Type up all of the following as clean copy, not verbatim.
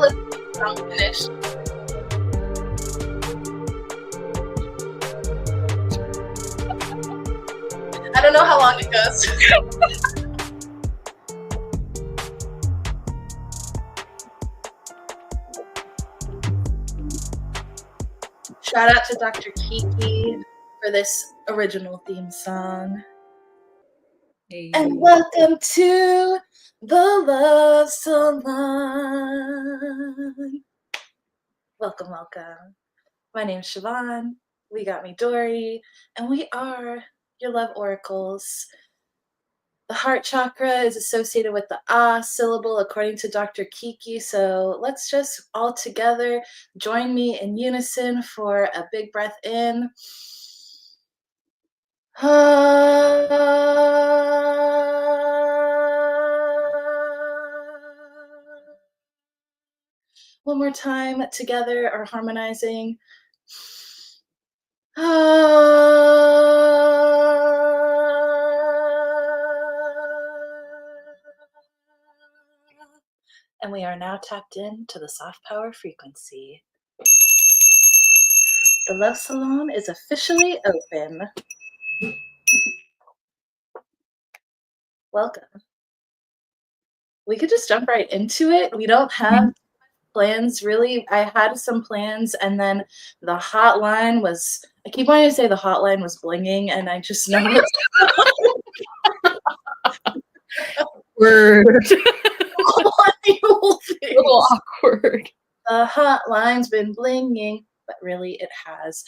still I'm finished. I don't know how long it goes. Shout out to Dr. Kiki for this original theme song. Hey. And welcome to the Love Salon. Welcome. My name's Siobhan. We got MIDORI, and we are your love oracles. The heart chakra is associated with the ah syllable according to Dr. Kiki. So let's just all together join me in unison for a big breath in. One more time together or harmonizing. And we are now tapped into the soft power frequency. The Love Salon is officially open. Welcome. We could just jump right into it. We don't have plans really. I had some plans, and then the hotline was, I keep wanting to say the hotline was blinging, and I just know it's Word. a little awkward. The hotline's been blinging, but really it has.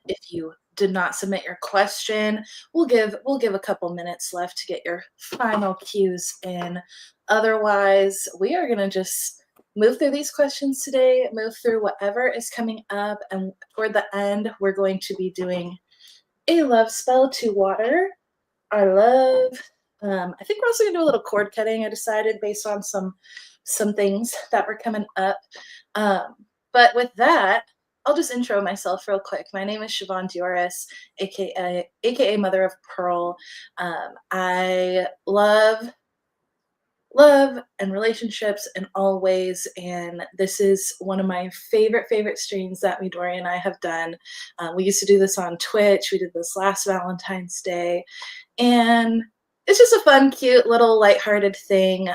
If you did not submit your question, we'll give a couple minutes left to get your final cues in. Otherwise, we are gonna just move through these questions today, move through whatever is coming up, and toward the end, we're going to be doing a love spell to water our love. I think we're also gonna do a little cord cutting. I decided based on some things that were coming up. But with that, I'll just intro myself real quick. My name is Siobhan Diores, aka Mother of Pearl. I love and relationships in all ways, and this is one of my favorite streams that MIDORI and I have done. We used to do this on Twitch. We did this last Valentine's Day, and it's just a fun, cute, little lighthearted thing.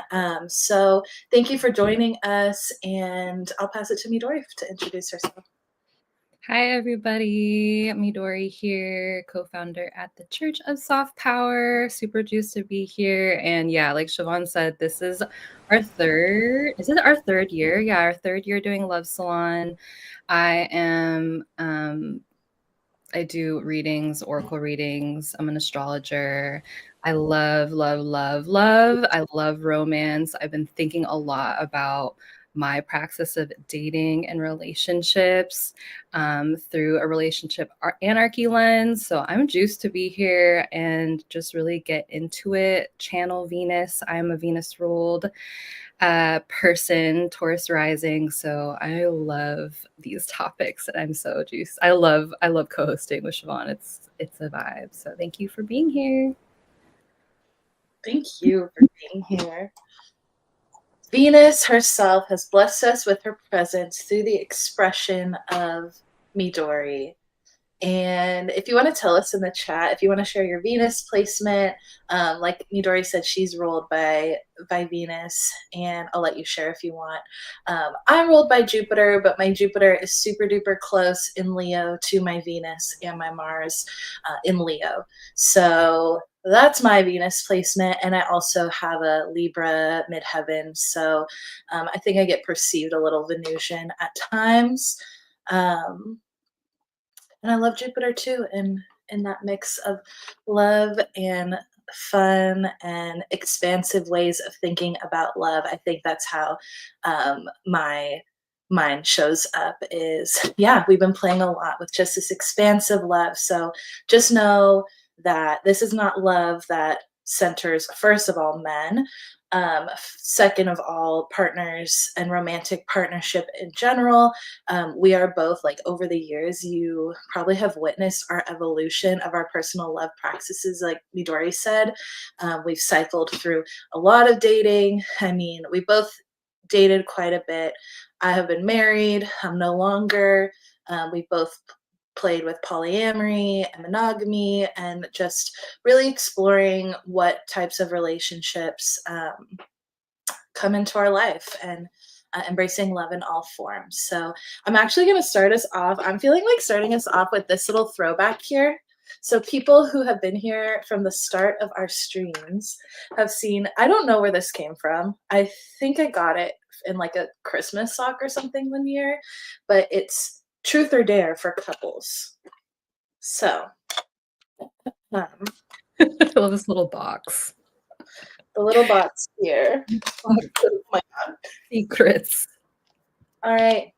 So thank you for joining us, and I'll pass it to MIDORI to introduce herself. Hi, everybody. MIDORI here, co-founder at the Church of Soft Power. Super juiced to be here. And yeah, like Siobhan said, this is our third year? Yeah, our third year doing Love Salon. I am, I do readings, oracle readings. I'm an astrologer. I love. I love romance. I've been thinking a lot about my praxis of dating and relationships through a relationship anarchy lens. So I'm juiced to be here and just really get into it. Channel Venus. I'm a Venus ruled person, Taurus rising. So I love these topics and I'm so juiced. I love co-hosting with Siobhan. It's a vibe. So thank you for being here. Thank you for being here. Venus herself has blessed us with her presence through the expression of MIDORI. And if you want to tell us in the chat, if you want to share your Venus placement, like MIDORI said, she's ruled by Venus, and I'll let you share if you want. I'm ruled by Jupiter, but my Jupiter is super duper close in Leo to my Venus and my Mars in Leo. So that's my Venus placement, and I also have a Libra midheaven, so I think I get perceived a little Venusian at times. And I love Jupiter too, in that mix of love and fun and expansive ways of thinking about love. I think that's how my mind shows up is, yeah, we've been playing a lot with just this expansive love. So just know that this is not love that centers, first of all, men. Second of all, partners and romantic partnership in general. We are both, like, over the years, you probably have witnessed our evolution of our personal love practices. Like MIDORI said, we've cycled through a lot of dating. I mean, we both dated quite a bit. I have been married. I'm no longer. We both played with polyamory and monogamy and just really exploring what types of relationships come into our life and embracing love in all forms. So I'm actually going to start us off. I'm feeling like starting us off with this little throwback here. So people who have been here from the start of our streams have seen, I don't know where this came from. I think I got it in like a Christmas sock or something one year, but it's truth or dare for couples. So, um, I love this little box. the little box here. Oh my God. Secrets. All right.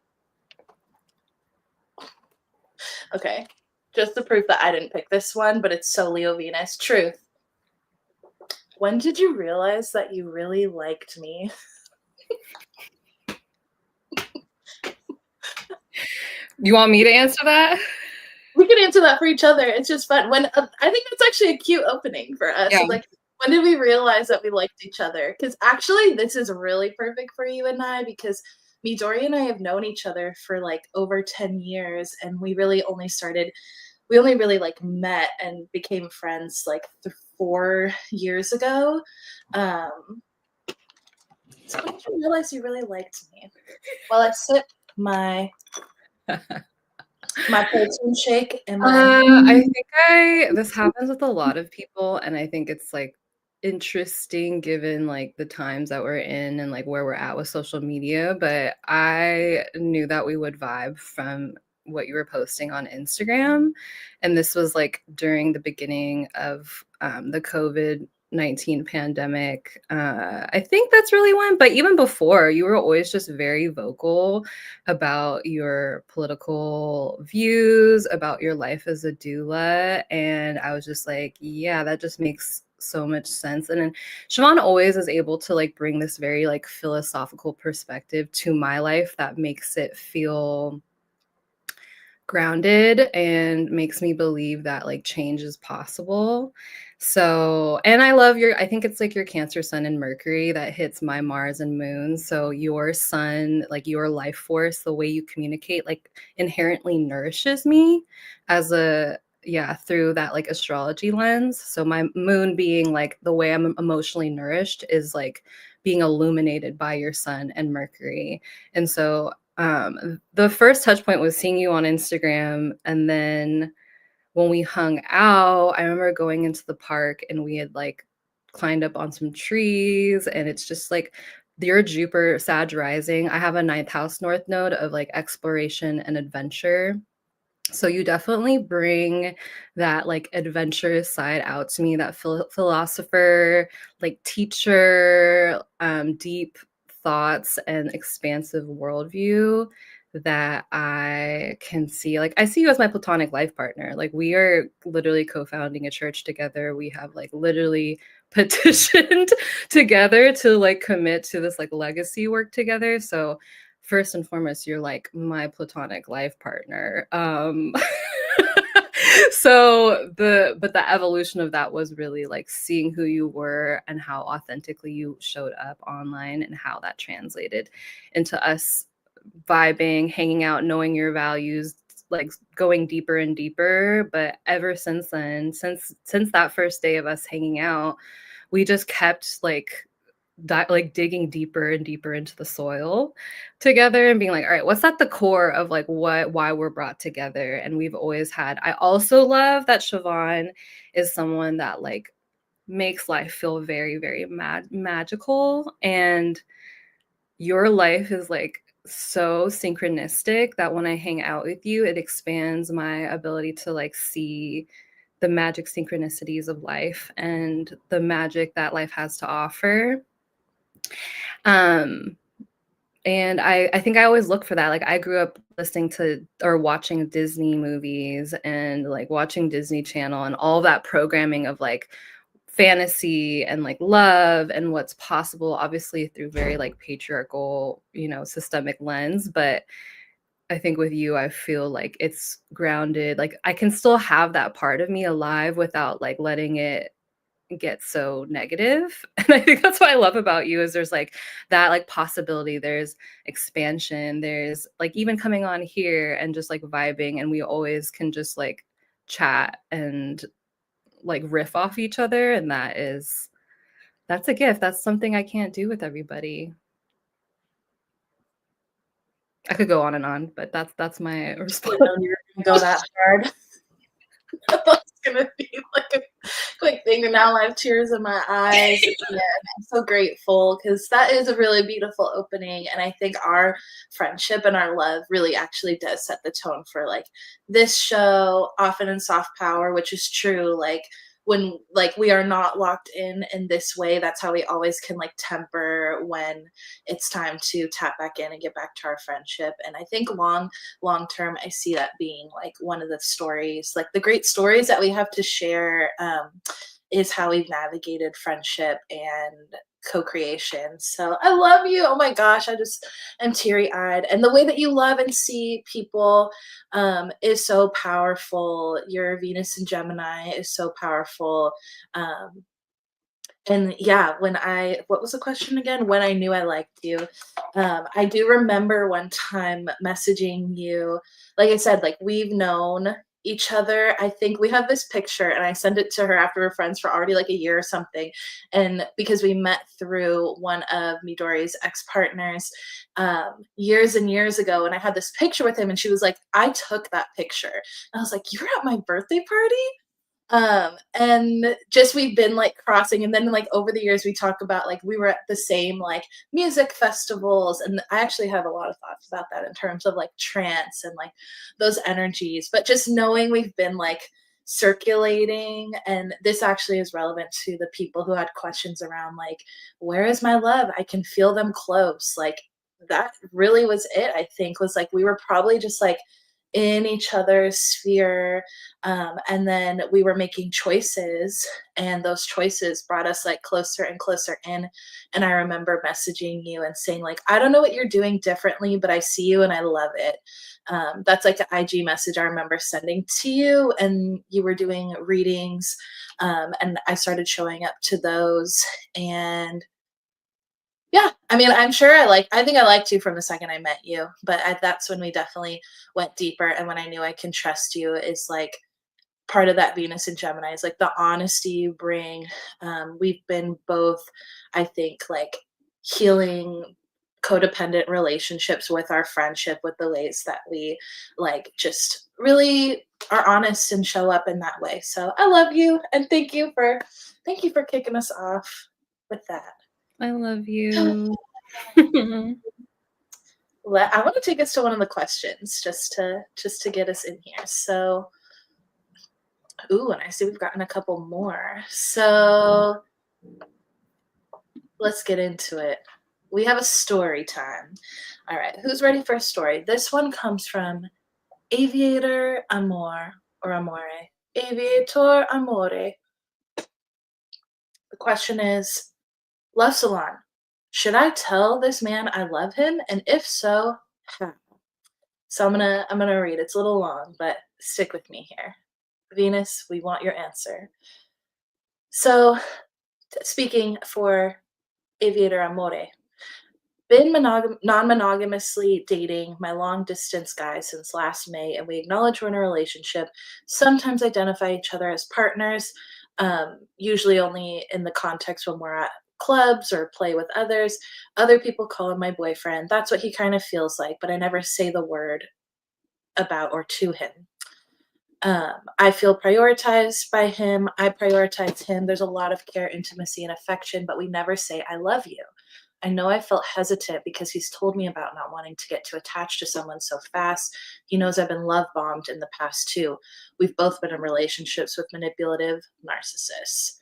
Okay. Just the proof that I didn't pick this one, but it's so Leo Venus. Truth. When did you realize that you really liked me? You want me to answer that? We can answer that for each other. It's just fun. When I think that's actually a cute opening for us. Yeah. Like, when did we realize that we liked each other? Because actually, this is really perfect for you and I because Midori and I have known each other for like over 10 years, and we only really like met and became friends like 4 years ago. So when did you realize you really liked me? While I sip my protein shake and I think this happens with a lot of people, and I think it's like interesting given like the times that we're in and like where we're at with social media. But I knew that we would vibe from what you were posting on Instagram. And this was like during the beginning of the COVID-19 pandemic. I think that's really when, but even before, you were always just very vocal about your political views, about your life as a doula. And I was just like, yeah, that just makes so much sense. And then Siobhan always is able to like bring this very like philosophical perspective to my life that makes it feel grounded and makes me believe that like change is possible. So, and I think it's like your Cancer sun and Mercury that hits my Mars and moon. So your sun, like your life force, the way you communicate, like inherently nourishes me through that like astrology lens. So my moon being like the way I'm emotionally nourished is like being illuminated by your sun and Mercury. And so the first touch point was seeing you on Instagram, and then when we hung out, I remember going into the park and we had like climbed up on some trees, and it's just like your Jupiter Sag rising. I have a ninth house north node of like exploration and adventure. So you definitely bring that like adventurous side out to me, that philosopher, like teacher, deep thoughts and expansive worldview that I can see. Like I see you as my platonic life partner. Like we are literally co-founding a church together. We have like literally petitioned together to like commit to this like legacy work together. So first and foremost, you're like my platonic life partner. But the evolution of that was really like seeing who you were and how authentically you showed up online and how that translated into us vibing, hanging out, knowing your values, like going deeper and deeper. But ever since then, since that first day of us hanging out, we just kept like digging deeper and deeper into the soil together and being like, all right, what's at the core of like why we're brought together? And we've always had, I also love that Siobhan is someone that like makes life feel very, very magical. And your life is like so synchronistic that when I hang out with you, it expands my ability to like see the magic synchronicities of life and the magic that life has to offer. Um, and I think I always look for that. Like I grew up listening to or watching Disney movies and like watching Disney Channel and all that programming of like fantasy and like love and what's possible, obviously through very like patriarchal, systemic lens. But I think with you, I feel like it's grounded. Like I can still have that part of me alive without like letting it get so negative. And I think that's what I love about you is there's like that like possibility, there's expansion, there's like even coming on here and just like vibing, and we always can just like chat and like riff off each other, and that's a gift. That's something I can't do with everybody. I could go on and on, but that's my response. Didn't know you were gonna go that hard. I thought it was gonna be like a quick thing, and now I have tears in my eyes. Yeah, I'm so grateful because that is a really beautiful opening, and I think our friendship and our love really actually does set the tone for like this show, often in soft power, which is true. Like when like we are not locked in this way, that's how we always can like temper when it's time to tap back in and get back to our friendship. And I think long term, I see that being like one of the stories, like the great stories that we have to share, is how we've navigated friendship and co-creation. So I love you. Oh my gosh, I just am teary-eyed. And the way that you love and see people, is so powerful. Your Venus and Gemini is so powerful. Um, and yeah, what was the question again? When I knew I liked you. I do remember one time messaging you. Like I said, like we've known each other. I think we have this picture, and I sent it to her after we're friends for already like a year or something. And because we met through one of Midori's ex-partners, years and years ago, and I had this picture with him, and she was like, I took that picture. And I was like, you were at my birthday party? And just we've been like crossing, and then like over the years we talk about like we were at the same like music festivals, and I actually have a lot of thoughts about that in terms of like trance and like those energies. But just knowing we've been like circulating, and this actually is relevant to the people who had questions around like where is my love? I can feel them close. Like that really was it, I think, was like we were probably just like in each other's sphere, and then we were making choices, and those choices brought us like closer and closer in. And I remember messaging you and saying like, I don't know what you're doing differently, but I see you and I love it. That's like an IG message I remember sending to you, and you were doing readings, and I started showing up to those. And yeah, I mean, I think I liked you from the second I met you, but that's when we definitely went deeper. And when I knew I can trust you is like part of that Venus and Gemini is like the honesty you bring. We've been both, I think, like healing codependent relationships with our friendship, with the ways that we like just really are honest and show up in that way. So I love you, and thank you for kicking us off with that. I love you. I want to take us to one of the questions just to get us in here. So, ooh, and I see we've gotten a couple more. So let's get into it. We have a story time. All right, who's ready for a story? This one comes from Aviator Amor or Amore. Aviator Amore. The question is, Love Salon. Should I tell this man I love him? And if so, how? So I'm gonna read. It's a little long, but stick with me here. Venus, we want your answer. So, speaking for Aviator Amore, been non-monogamously dating my long distance guy since last May, and we acknowledge we're in a relationship. Sometimes identify each other as partners, usually only in the context when we're at clubs or play with others. Other people call him my boyfriend. That's what he kind of feels like, but I never say the word about or to him. I feel prioritized by him. I prioritize him. There's a lot of care, intimacy, and affection, but we never say, I love you. I know I felt hesitant because he's told me about not wanting to get too attached to someone so fast. He knows I've been love bombed in the past too. We've both been in relationships with manipulative narcissists.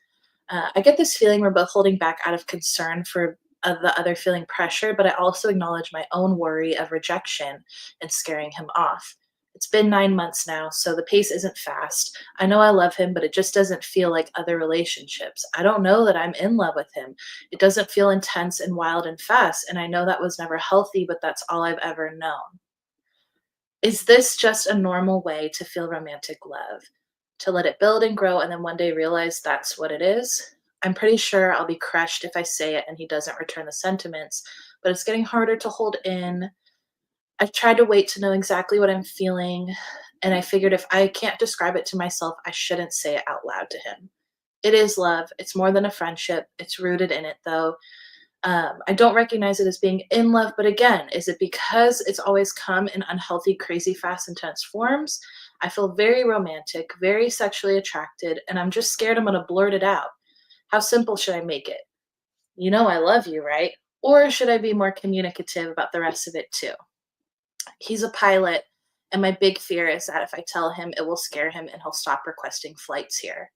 I get this feeling we're both holding back out of concern for the other feeling pressure, but I also acknowledge my own worry of rejection and scaring him off. It's been 9 months now, so the pace isn't fast. I know I love him, but it just doesn't feel like other relationships. I don't know that I'm in love with him. It doesn't feel intense and wild and fast, and I know that was never healthy, but that's all I've ever known. Is this just a normal way to feel romantic love? To let it build and grow and then one day realize that's what it is? I'm pretty sure I'll be crushed if I say it and he doesn't return the sentiments, but it's getting harder to hold in. I've tried to wait to know exactly what I'm feeling, and I figured if I can't describe it to myself, I shouldn't say it out loud to him. It is love. It's more than a friendship. It's rooted in it, though. I don't recognize it as being in love, but again, is it because it's always come in unhealthy, crazy, fast, intense forms? I feel very romantic, very sexually attracted, and I'm just scared I'm going to blurt it out. How simple should I make it? You know, I love you, right? Or should I be more communicative about the rest of it too? He's a pilot, and my big fear is that if I tell him, it will scare him and he'll stop requesting flights here.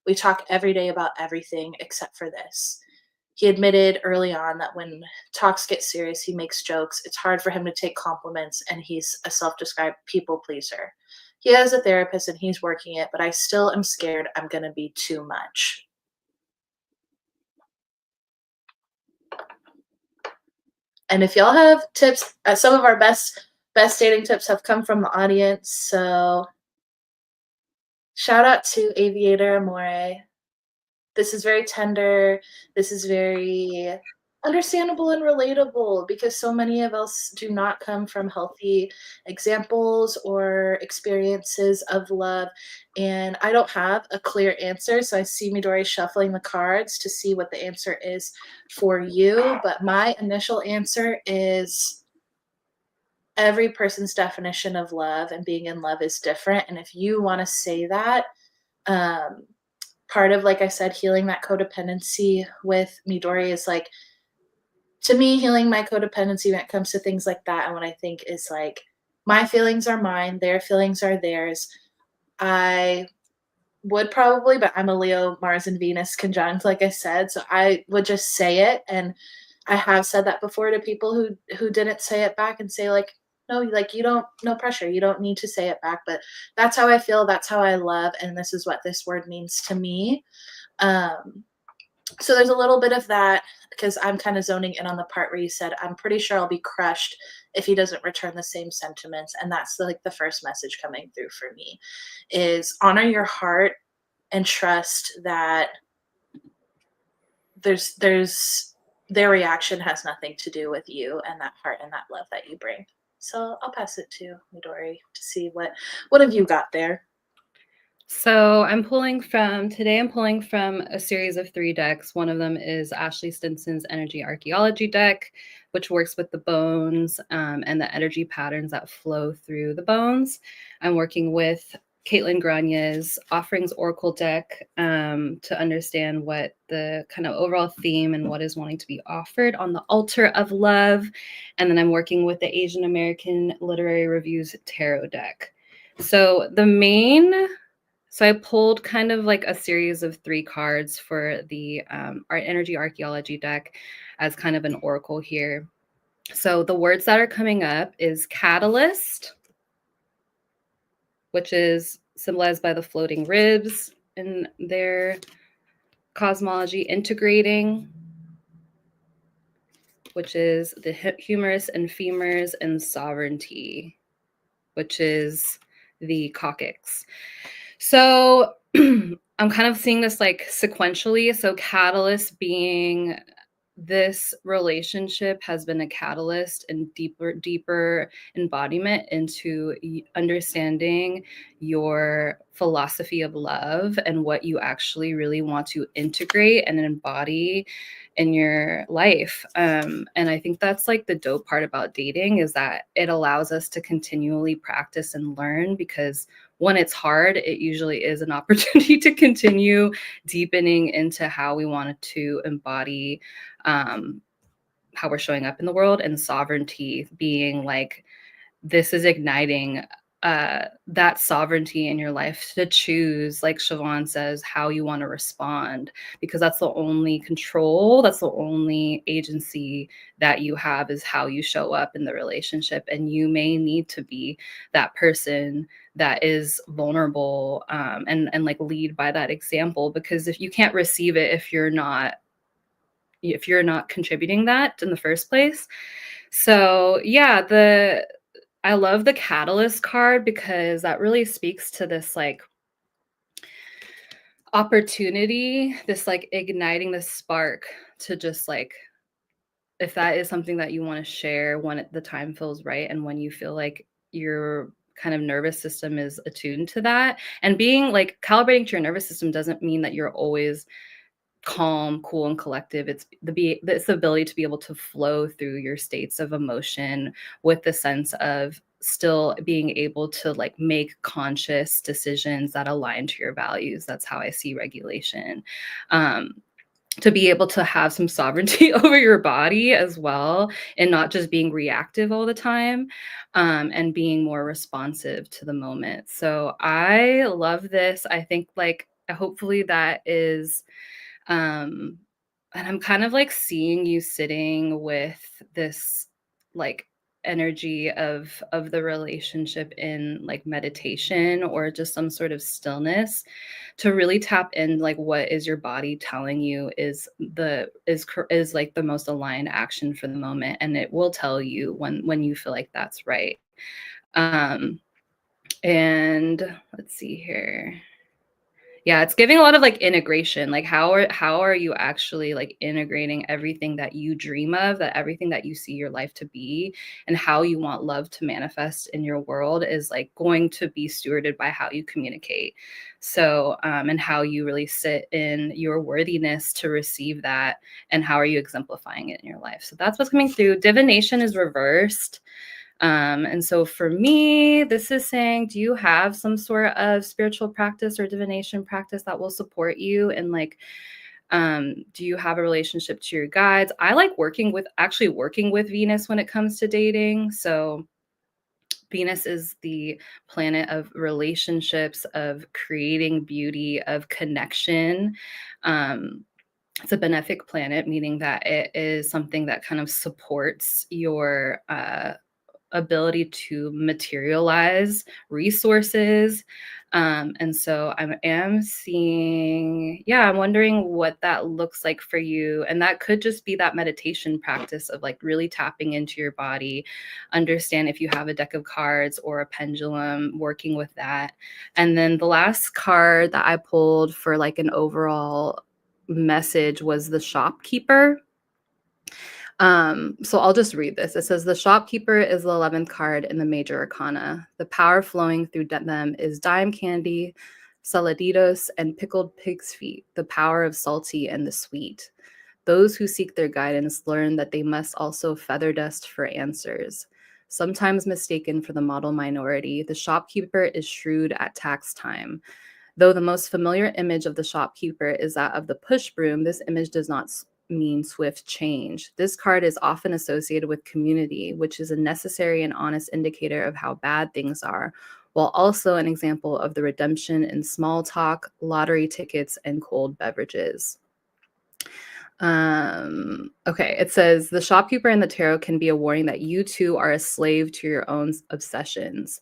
We talk every day about everything except for this. He admitted early on that when talks get serious, he makes jokes. It's hard for him to take compliments, and he's a self described people pleaser. He has a therapist and he's working it, but I still am scared I'm going to be too much. And if y'all have tips, some of our best dating tips have come from the audience. So shout out to Aviator Amore. This is very tender. This is very understandable and relatable because so many of us do not come from healthy examples or experiences of love. And I don't have a clear answer. So I see Midori shuffling the cards to see what the answer is for you. But my initial answer is every person's definition of love and being in love is different. And if you want to say that, um, part of, like I said, healing that codependency with Midori is like, to me, healing my codependency when it comes to things like that. And what I think is like, my feelings are mine, their feelings are theirs. I would probably, but I'm a Leo, Mars, and Venus conjunct, like I said. So I would just say it. And I have said that before to people who didn't say it back and say, like, no, like you don't, no pressure. You don't need to say it back. But that's how I feel. That's how I love. And this is what this word means to me. Um, so there's a little bit of that because I'm kind of zoning in on the part where you said, I'm pretty sure I'll be crushed if he doesn't return the same sentiments. And that's like the first message coming through for me is honor your heart and trust that there's their reaction has nothing to do with you and that heart and that love that you bring. So I'll pass it to Midori to see what have you got there. So I'm pulling from a series of 3 decks. One of them is Ashley Stinson's Energy Archaeology deck, which works with the bones and the energy patterns that flow through the bones. I'm working with Caitlin Grania's Offerings Oracle deck to understand what the kind of overall theme and what is wanting to be offered on the altar of love. And then I'm working with the Asian American Literary Reviews Tarot deck. So I pulled kind of like a series of 3 cards for the Art Energy Archaeology deck as kind of an oracle here. So the words that are coming up is catalyst, which is symbolized by the floating ribs in their cosmology, integrating, which is the humerus and femurs, and sovereignty, which is the coccyx. So I'm kind of seeing this like sequentially. So catalyst being this relationship has been a catalyst and deeper embodiment into understanding your philosophy of love and what you actually really want to integrate and embody in your life. And I think that's like the dope part about dating is that it allows us to continually practice and learn because when it's hard, it usually is an opportunity to continue deepening into how we wanted to embody how we're showing up in the world, and sovereignty being like this is igniting that sovereignty in your life to choose, like Siobhan says, how you want to respond, because that's the only control, that's the only agency that you have is how you show up in the relationship. And you may need to be that person that is vulnerable and like lead by that example, because if you can't receive it, if you're not contributing that in the first place. So yeah, I love the catalyst card because that really speaks to this like opportunity, this like igniting the spark to just like, if that is something that you want to share when the time feels right and when you feel like your kind of nervous system is attuned to that. And being like calibrating to your nervous system doesn't mean that you're always calm, cool, and collective. It's the ability to be able to flow through your states of emotion with the sense of still being able to like make conscious decisions that align to your values. That's how I see regulation. Um, to be able to have some sovereignty over your body as well, and not just being reactive all the time, and being more responsive to the moment. So I love this. I think like hopefully that is um, and I'm kind of like seeing you sitting with this like energy of the relationship in like meditation or just some sort of stillness to really tap in like what is your body telling you is like the most aligned action for the moment, and it will tell you when you feel like that's right. um and let's see here. Yeah, it's giving a lot of like integration. Like how are you actually like integrating everything that you dream of, that everything that you see your life to be, and how you want love to manifest in your world is like going to be stewarded by how you communicate. So, and how you really sit in your worthiness to receive that, and how are you exemplifying it in your life. So that's what's coming through. Divination is reversed. And so for me, this is saying, do you have some sort of spiritual practice or divination practice that will support you? And like, do you have a relationship to your guides? I like working with Venus when it comes to dating. So Venus is the planet of relationships, of creating beauty, of connection. Um, it's a benefic planet, meaning that it is something that kind of supports your ability to materialize resources. And so I am seeing, yeah, I'm wondering what that looks like for you. And that could just be that meditation practice of like really tapping into your body, understand if you have a deck of cards or a pendulum, working with that. And then the last card that I pulled for like an overall message was the shopkeeper. So I'll just read this. It says the shopkeeper is the 11th card in the major arcana. The power flowing through them is dime candy, saladitos, and pickled pig's feet, the power of salty and the sweet. Those who seek their guidance learn that they must also feather dust for answers. Sometimes mistaken for the model minority, the shopkeeper is shrewd at tax time. Though the most familiar image of the shopkeeper is that of the push broom, this image does not mean swift change. This card is often associated with community, which is a necessary and honest indicator of how bad things are, while also an example of the redemption in small talk, lottery tickets, and cold beverages. Okay, it says the shopkeeper in the tarot can be a warning that you too are a slave to your own obsessions.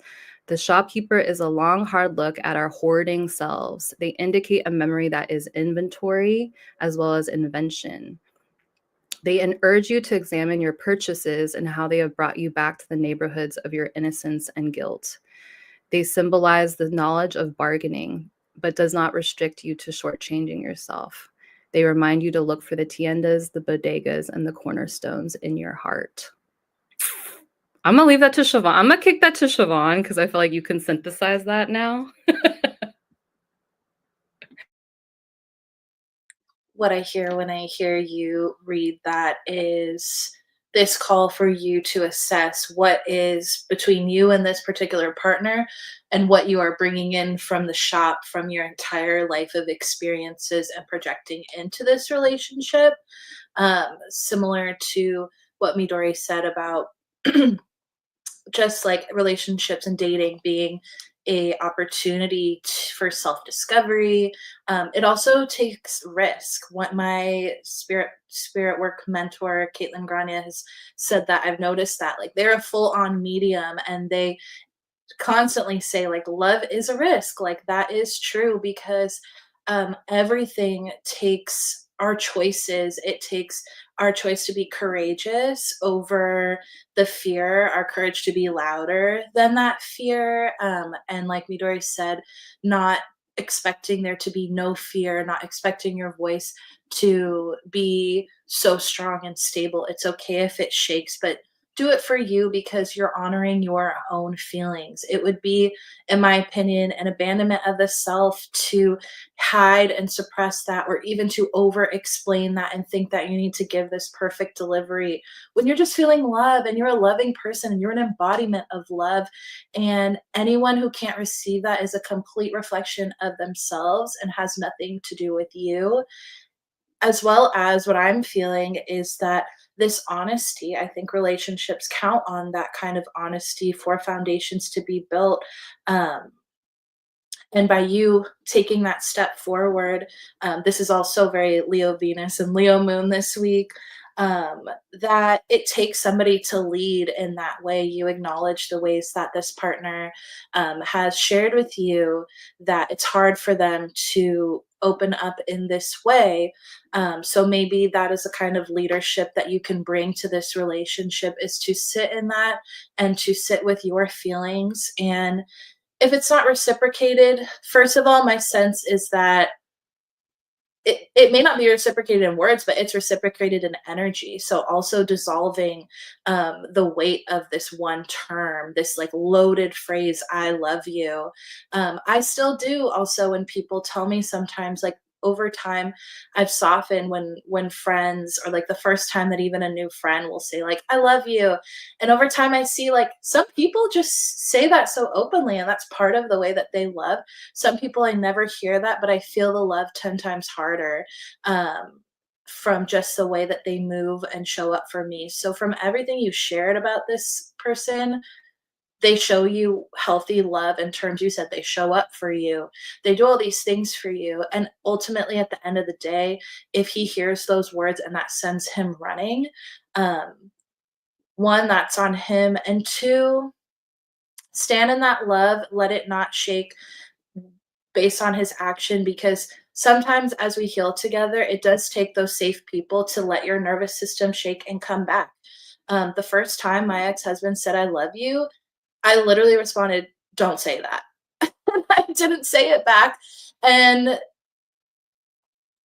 The shopkeeper is a long, hard look at our hoarding selves. They indicate a memory that is inventory as well as invention. They urge you to examine your purchases and how they have brought you back to the neighborhoods of your innocence and guilt. They symbolize the knowledge of bargaining, but does not restrict you to shortchanging yourself. They remind you to look for the tiendas, the bodegas, and the cornerstones in your heart. I'm gonna leave that to Siobhan. I'm gonna kick that to Siobhan because I feel like you can synthesize that now. What I hear when I hear you read that is this call for you to assess what is between you and this particular partner and what you are bringing in from the shop, from your entire life of experiences and projecting into this relationship. Similar to what Midori said about just like relationships and dating being a opportunity for self-discovery. It also takes risk. What my spirit work mentor Caitlin Grania has said, that I've noticed that like they're a full-on medium and they constantly say like love is a risk. Like that is true because everything takes our choices. It takes our choice to be courageous over the fear, our courage to be louder than that fear, and like Midori said, not expecting there to be no fear, not expecting your voice to be so strong and stable. It's okay if it shakes, but do it for you because you're honoring your own feelings. It would be, in my opinion, an abandonment of the self to hide and suppress that, or even to over explain that and think that you need to give this perfect delivery when you're just feeling love and you're a loving person and you're an embodiment of love. And anyone who can't receive that is a complete reflection of themselves and has nothing to do with you. As well as what I'm feeling is that this honesty, I think relationships count on that kind of honesty for foundations to be built. Um, and by you taking that step forward, this is also very Leo Venus and Leo Moon this week. Um, that it takes somebody to lead in that way. You acknowledge the ways that this partner has shared with you that it's hard for them to open up in this way. So maybe that is a kind of leadership that you can bring to this relationship, is to sit in that and to sit with your feelings. And if it's not reciprocated, first of all, my sense is that it may not be reciprocated in words, but it's reciprocated in energy. So also dissolving the weight of this one term, this like loaded phrase, I love you. I still do also when people tell me sometimes, like, over time I've softened when friends, or like the first time that even a new friend will say like I love you, and over time I see like some people just say that so openly, and that's part of the way that they love. Some people, I never hear that, but I feel the love 10 times harder um, from just the way that they move and show up for me. So, from everything you shared about this person, they show you healthy love in terms, you said they show up for you. They do all these things for you. And ultimately, at the end of the day, if he hears those words and that sends him running, um, one, that's on him. And two, stand in that love, let it not shake based on his action, because sometimes as we heal together, it does take those safe people to let your nervous system shake and come back. The first time my ex-husband said, I love you, I literally responded, don't say that. I didn't say it back. And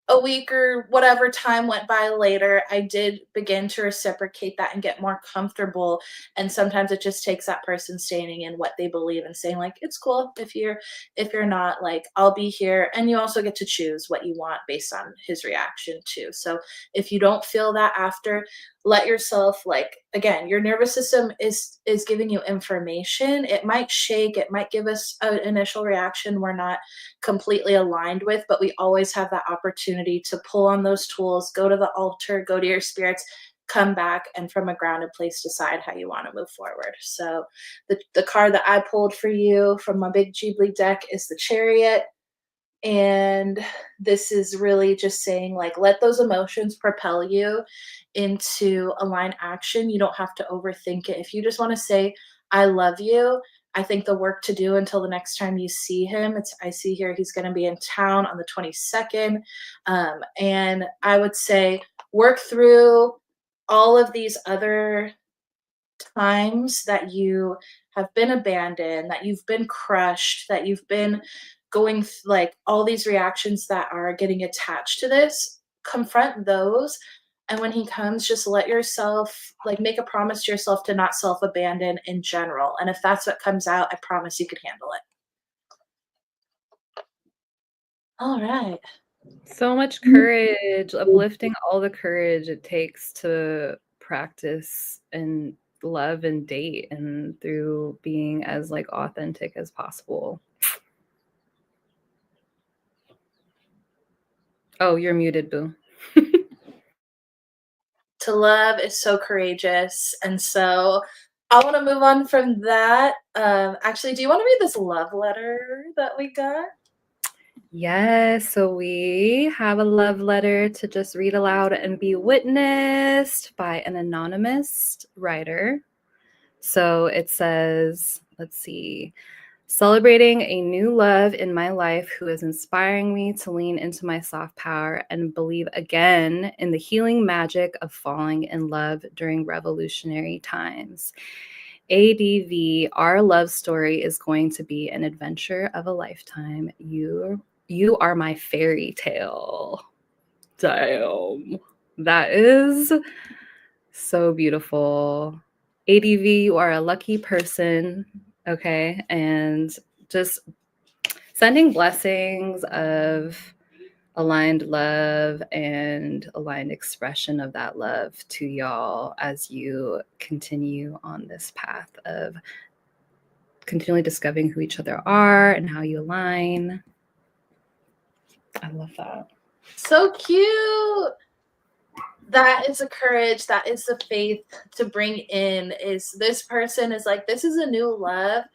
a week or whatever time went by later, I did begin to reciprocate that and get more comfortable. And sometimes it just takes that person standing in what they believe and saying like, it's cool if you're not, like, I'll be here. And you also get to choose what you want based on his reaction too. So if you don't feel that after, let yourself, like, again, your nervous system is giving you information. It might shake, it might give us an initial reaction we're not completely aligned with, but we always have that opportunity to pull on those tools, go to the altar, go to your spirits, come back, and from a grounded place decide how you want to move forward. So the card that I pulled for you from my big Ghibli deck is the Chariot. And this is really just saying, like, let those emotions propel you into aligned action. You don't have to overthink it. If you just want to say, I love you, I think the work to do until the next time you see him, it's, I see here he's going to be in town on the 22nd. And I would say work through all of these other times that you have been abandoned, that you've been crushed, that you've been like all these reactions that are getting attached to this, confront those. And when he comes, just let yourself, like, make a promise to yourself to not self abandon in general. And if that's what comes out, I promise you could handle it. All right. So much courage, uplifting all the courage it takes to practice and love and date and through being as like authentic as possible. Oh, you're muted, boo. To love is so courageous. And so I want to move on from that. Actually, do you want to read this love letter that we got? Yes, so we have a love letter to just read aloud and be witnessed by an anonymous writer. So it says, let's see, celebrating a new love in my life who is inspiring me to lean into my soft power and believe again in the healing magic of falling in love during revolutionary times. ADV, our love story is going to be an adventure of a lifetime. You are my fairy tale. Damn. That is so beautiful. ADV, you are a lucky person. Okay. And just sending blessings of aligned love and aligned expression of that love to y'all as you continue on this path of continually discovering who each other are and how you align. I love that. So cute. That is the courage, that is the faith to bring in, is this person is like, this is a new love.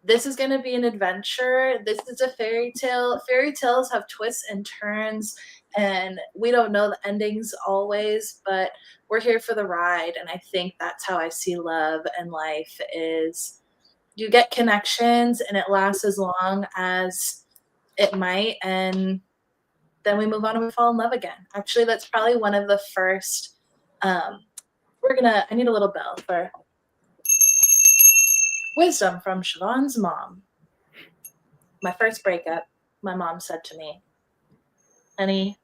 This is going to be an adventure. This is a fairy tale. Fairy tales have twists and turns, and we don't know the endings always, but we're here for the ride. And I think that's how I see love and life is you get connections and it lasts as long as it might, and then we move on and we fall in love again. Actually, that's probably one of the first. I need a little bell for wisdom from Siobhan's mom. My first breakup, my mom said to me, honey,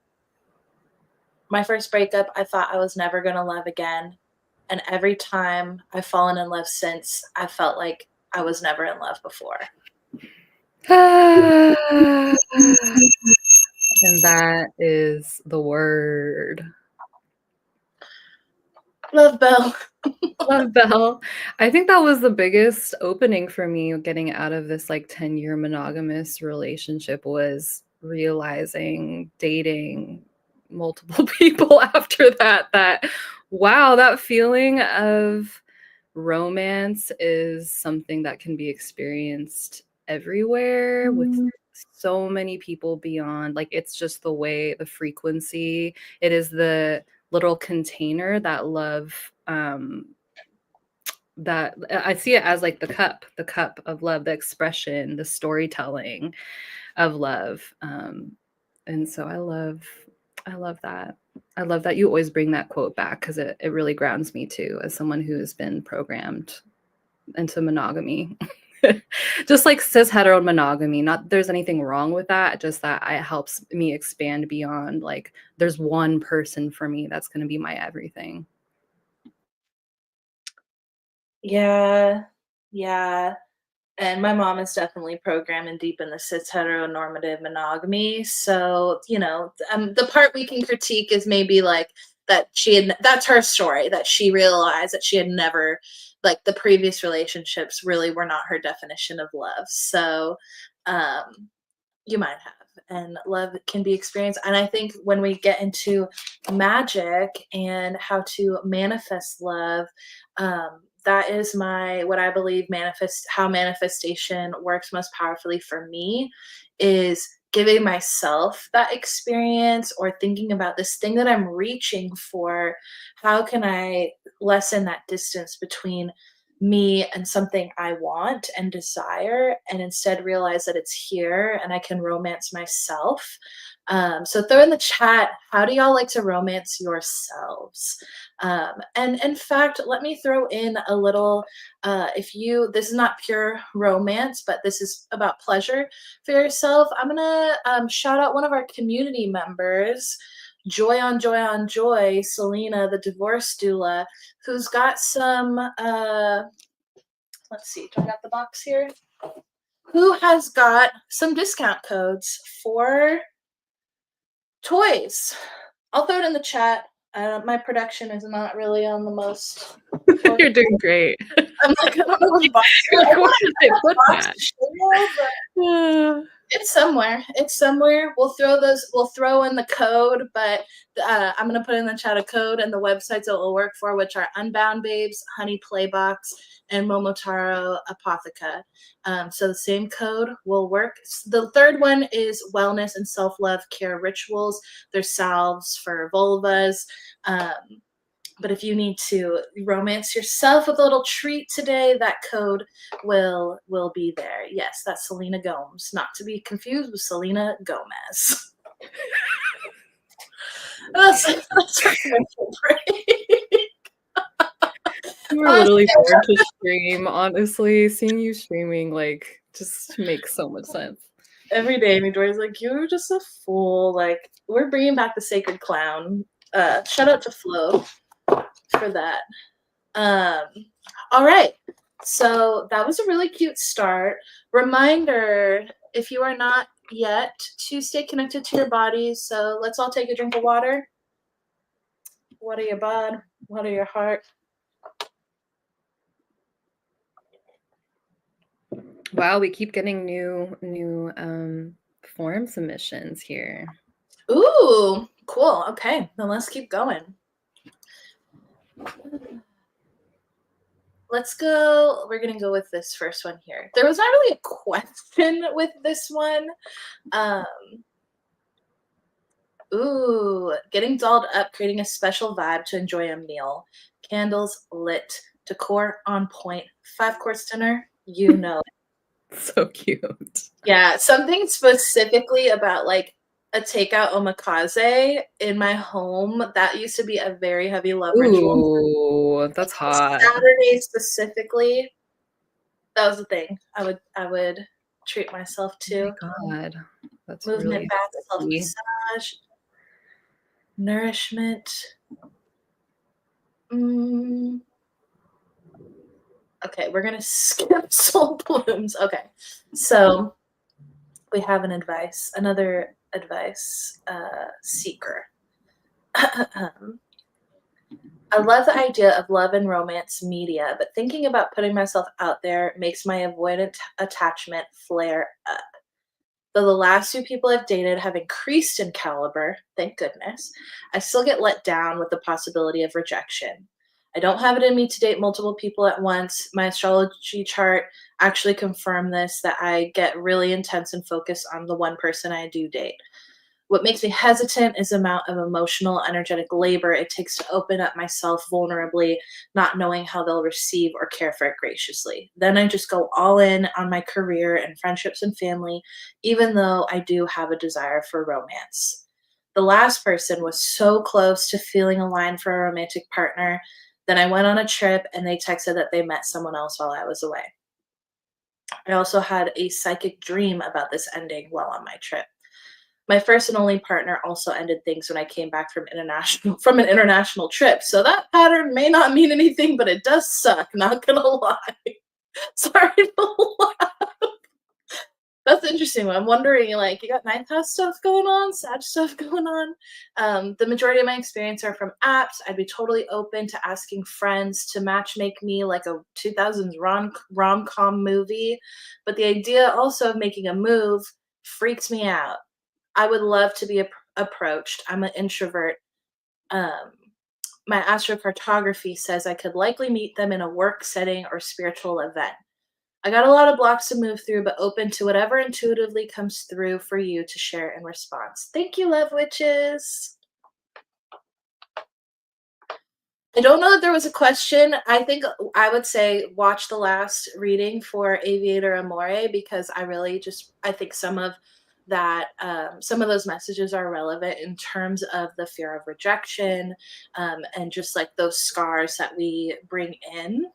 my first breakup, I thought I was never going to love again. And every time I've fallen in love since, I felt like I was never in love before. And that is the word. Love Bell. Love Bell. I think that was the biggest opening for me getting out of this like 10-year monogamous relationship was realizing dating multiple people after that wow, that feeling of romance is something that can be experienced everywhere with so many people beyond. Like it's just the way, the frequency, it is the little container that love that I see it as like the cup of love, the expression, the storytelling of love. And so I love that. I love that you always bring that quote back because it really grounds me too, as someone who's been programmed into monogamy. Just like cis hetero monogamy. Not there's anything wrong with that, just that it helps me expand beyond like there's one person for me that's gonna be my everything. Yeah. Yeah. And my mom is definitely programmed and deep in the cis heteronormative monogamy. So, the part we can critique is maybe like that that's her story, that she realized that she had never, like the previous relationships really were not her definition of love. So, you might have. And love can be experienced. And I think when we get into magic and how to manifest love, that is what I believe how manifestation works most powerfully for me is giving myself that experience or thinking about this thing that I'm reaching for. How can I lessen that distance between me and something I want and desire, and instead realize that it's here and I can romance myself. So throw in the chat, how do y'all like to romance yourselves? And in fact, let me throw in a little, this is not pure romance, but this is about pleasure for yourself. I'm gonna shout out one of our community members, Joy on Joy on Joy, Selena, the divorce doula, who's got some, let's see, do I got the box here? Who has got some discount codes for toys? I'll throw it in the chat. My production is not really on the most. You're doing great. I'm like, I don't know what box. It's somewhere. It's somewhere. We'll throw in the code, but I'm gonna put in the chat a code and the websites it will work for, which are Unbound Babes, Honey Playbox, and Momotaro Apotheca. So the same code will work. The third one is wellness and self-love care rituals. There's salves for vulvas. But if you need to romance yourself with a little treat today, that code will be there. Yes, that's Selena Gomez, not to be confused with Selena Gomez. That's our commercial break. You were Honestly, literally born to stream, honestly. Seeing you streaming, like, just makes so much sense. every day, Midori's like, "You're just a fool." Like, we're bringing back the sacred clown. Shout out to Flo for that. Um, all right. So that was a really cute start. Reminder, if you are not yet, to stay connected to your body. So let's all take a drink of water. Water your bod, water your heart. Wow, we keep getting new form submissions here. Ooh, cool. Okay, then let's keep going. Let's go. We're gonna go with this first one here. There was not really a question with this one. Um, ooh, getting dolled up, creating a special vibe to enjoy a meal. Candles lit, decor on point, 5 course dinner. You know it. So cute. Yeah, something specifically about like a takeout omakase in my home. That used to be a very heavy love ritual. Ooh, that's hot. Saturday specifically, that was the thing. I would treat myself Oh my to. god. That's Movement really bath, self sexy. massage, nourishment. Mm, okay, we're gonna skip soul blooms. Okay, so we have another advice seeker. I love the idea of love and romance media, but thinking about putting myself out there makes my avoidant attachment flare up. Though the last 2 people I've dated have increased in caliber, thank goodness, I still get let down with the possibility of rejection. I don't have it in me to date multiple people at once. My astrology chart actually confirmed this, that I get really intense and focused on the one person I do date. What makes me hesitant is the amount of emotional, energetic labor it takes to open up myself vulnerably, not knowing how they'll receive or care for it graciously. Then I just go all in on my career and friendships and family, even though I do have a desire for romance. The last person was so close to feeling aligned for a romantic partner. Then I went on a trip and they texted that they met someone else while I was away. I also had a psychic dream about this ending while on my trip. My first and only partner also ended things when I came back from an international trip. So that pattern may not mean anything, but it does suck, not gonna lie. Sorry to laugh. That's interesting. I'm wondering, like, you got ninth house stuff going on, Sag stuff going on. The majority of my experience are from apps. I'd be totally open to asking friends to match make me like a 2000s rom-com movie, but the idea also of making a move freaks me out. I would love to be approached. I'm an introvert. Um, my astrocartography says I could likely meet them in a work setting or spiritual event. I got a lot of blocks to move through, but open to whatever intuitively comes through for you to share in response. Thank you, love witches. I don't know that there was a question. I think I would say watch the last reading for Aviator Amore, because I think some of those messages are relevant in terms of the fear of rejection, and just like those scars that we bring in.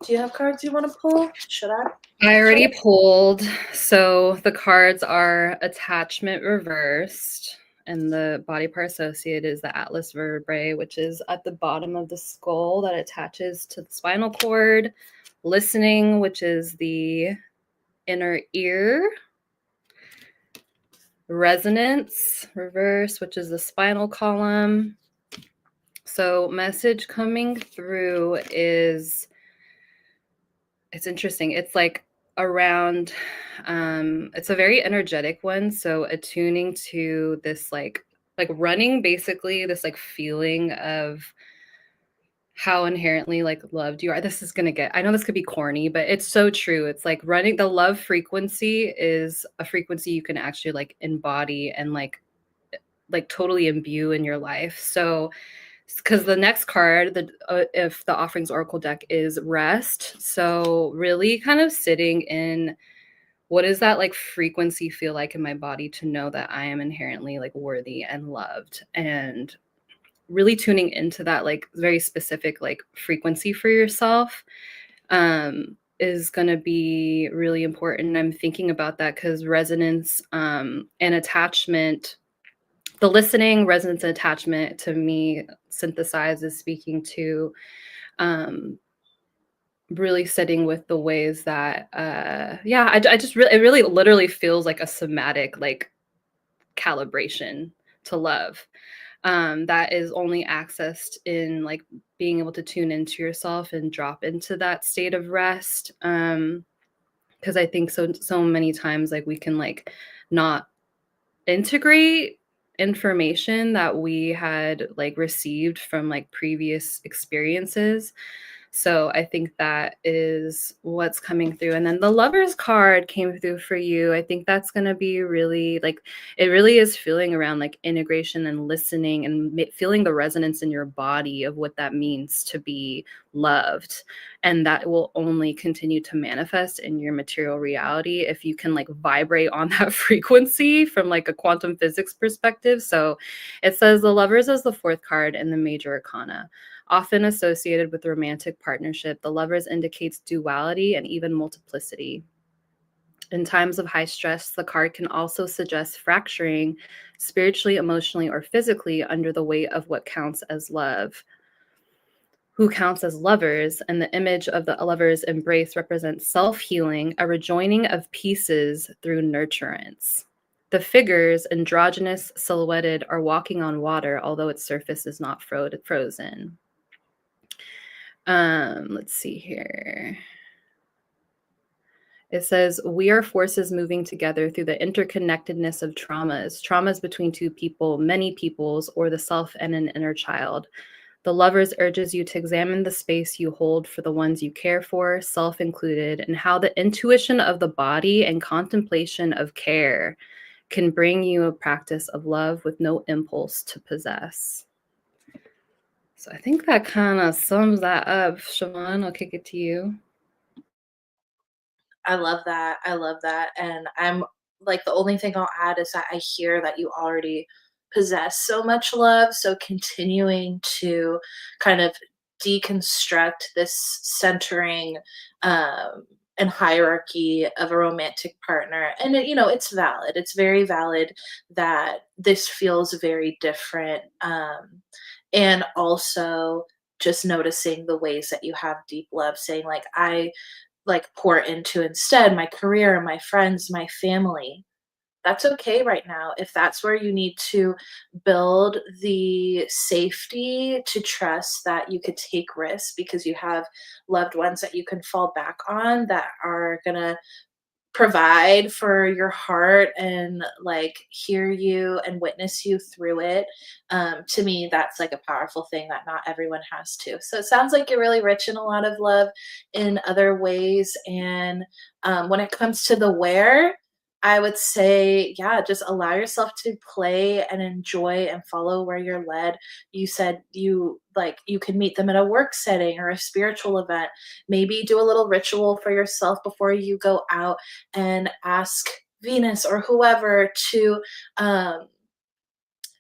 Do you have cards you want to pull? Should I? I already pulled. So the cards are attachment reversed, and the body part associated is the atlas vertebrae, which is at the bottom of the skull that attaches to the spinal cord. Listening, which is the inner ear. Resonance reverse, which is the spinal column. So message coming through is, it's interesting. It's like around, it's a very energetic one. So attuning to this like running, basically this like feeling of how inherently like loved you are. This is gonna get, I know this could be corny, but it's so true. It's like running, the love frequency is a frequency you can actually like embody and like totally imbue in your life. So because the next card, if the offerings oracle deck, is rest. So really kind of sitting in, what does that like frequency feel like in my body to know that I am inherently like worthy and loved, and really tuning into that like very specific like frequency for yourself is going to be really important. I'm thinking about that because resonance and attachment, the listening, resonance, and attachment to me synthesizes speaking to um, really sitting with the ways that, yeah, I just really, it really literally feels like a somatic, like calibration to love that is only accessed in like being able to tune into yourself and drop into that state of rest. Because I think so many times like we can like not integrate information that we had like received from like previous experiences. So I think that is what's coming through. And then the Lover's card came through for you. I think that's going to be really like, it really is feeling around like integration and listening and feeling the resonance in your body of what that means to be loved. And that will only continue to manifest in your material reality if you can like vibrate on that frequency from like a quantum physics perspective. So it says the Lovers is the fourth card in the major arcana. Often associated with romantic partnership, the Lovers indicates duality and even multiplicity. In times of high stress, the card can also suggest fracturing spiritually, emotionally, or physically under the weight of what counts as love. Who counts as lovers, and the image of the lover's embrace represents self-healing, a rejoining of pieces through nurturance. The figures, androgynous, silhouetted, are walking on water, although its surface is not frozen. Let's see here. It says, we are forces moving together through the interconnectedness of traumas between two people, many peoples, or the self and an inner child. The Lovers urges you to examine the space you hold for the ones you care for, self included, and how the intuition of the body and contemplation of care can bring you a practice of love with no impulse to possess. So I think that kind of sums that up. Siobhan, I'll kick it to you. I love that. I love that. And I'm like, the only thing I'll add is that I hear that you already possess so much love. So continuing to kind of deconstruct this centering and hierarchy of a romantic partner. And, it's valid. It's very valid that this feels very different. And also, just noticing the ways that you have deep love, saying like I like pour into instead my career, my friends, my family. That's okay right now. If that's where you need to build the safety to trust that you could take risks because you have loved ones that you can fall back on that are going to provide for your heart and like hear you and witness you through it. To me, that's like a powerful thing that not everyone has to. So it sounds like you're really rich in a lot of love in other ways. And when it comes to the where, I would say, yeah, just allow yourself to play and enjoy and follow where you're led. You said you can meet them at a work setting or a spiritual event. Maybe do a little ritual for yourself before you go out and ask Venus or whoever to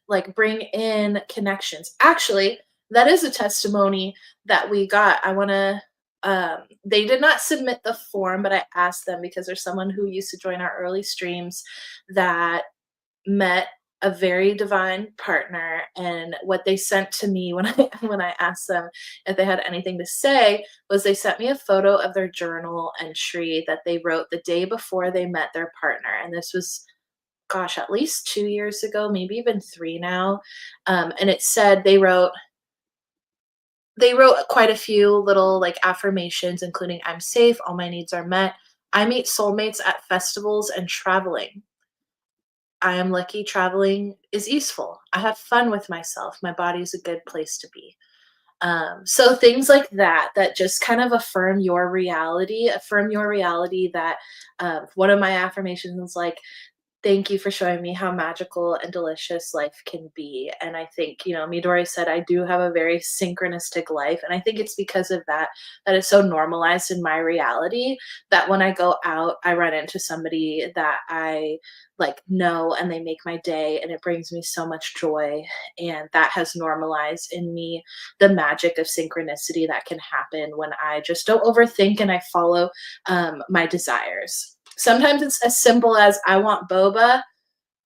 like bring in connections. Actually, that is a testimony that we got. I want to they did not submit the form, but I asked them because there's someone who used to join our early streams that met a very divine partner, and what they sent to me when I when I asked them if they had anything to say was they sent me a photo of their journal entry that they wrote the day before they met their partner, and this was, gosh, at least 2 years ago, maybe even three now. And it said they wrote quite a few little like affirmations, including I'm safe, all my needs are met. I meet soulmates at festivals and traveling. I am lucky traveling is useful. I have fun with myself. My body is a good place to be. So things like that, that just kind of affirm your reality that one of my affirmations is like, Thank you for showing me how magical and delicious life can be. And I think, Midori said I do have a very synchronistic life. And I think it's because of that, that is so normalized in my reality that when I go out, I run into somebody that I like know and they make my day and it brings me so much joy. And that has normalized in me the magic of synchronicity that can happen when I just don't overthink and I follow my desires. Sometimes it's as simple as I want boba.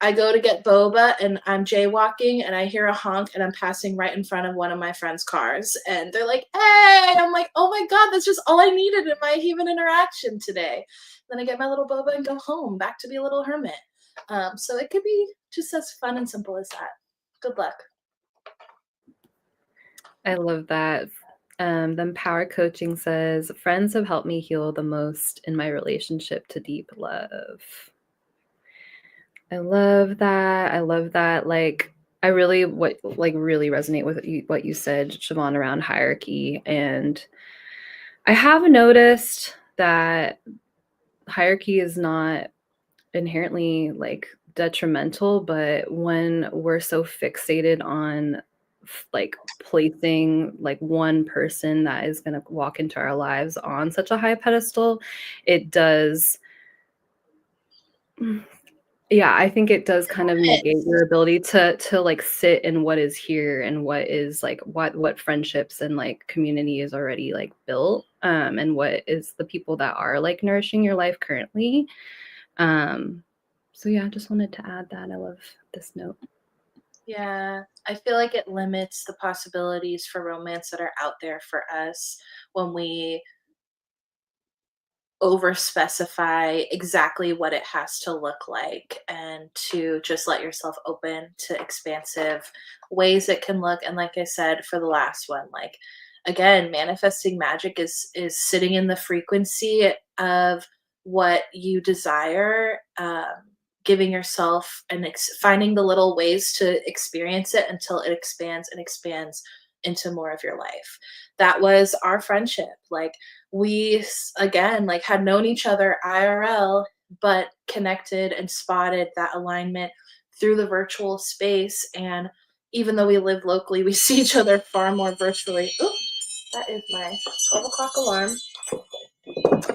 I go to get boba and I'm jaywalking and I hear a honk and I'm passing right in front of one of my friends' cars. And they're like, hey, I'm like, oh my God, that's just all I needed in my human interaction today. Then I get my little boba and go home, back to be a little hermit. So it could be just as fun and simple as that. Good luck. I love that. Then Power Coaching says, friends have helped me heal the most in my relationship to deep love. I love that. I love that. Like, I really really resonate with what you said, Siobhan, around hierarchy. And I have noticed that hierarchy is not inherently like detrimental, but when we're so fixated on like placing like one person that is going to walk into our lives on such a high pedestal, it does, yeah, I think it does kind of negate your ability to like sit in what is here and what is like what friendships and like community is already like built, and what is the people that are like nourishing your life currently. So yeah, I just wanted to add that. I love this note. Yeah, I feel like it limits the possibilities for romance that are out there for us when we over specify exactly what it has to look like and to just let yourself open to expansive ways it can look. And like I said for the last one, like again, manifesting magic is sitting in the frequency of what you desire, giving yourself and finding the little ways to experience it until it expands and expands into more of your life. That was our friendship. Like we again like had known each other IRL, but connected and spotted that alignment through the virtual space. And even though we live locally, we see each other far more virtually. Ooh, that is my 12 o'clock alarm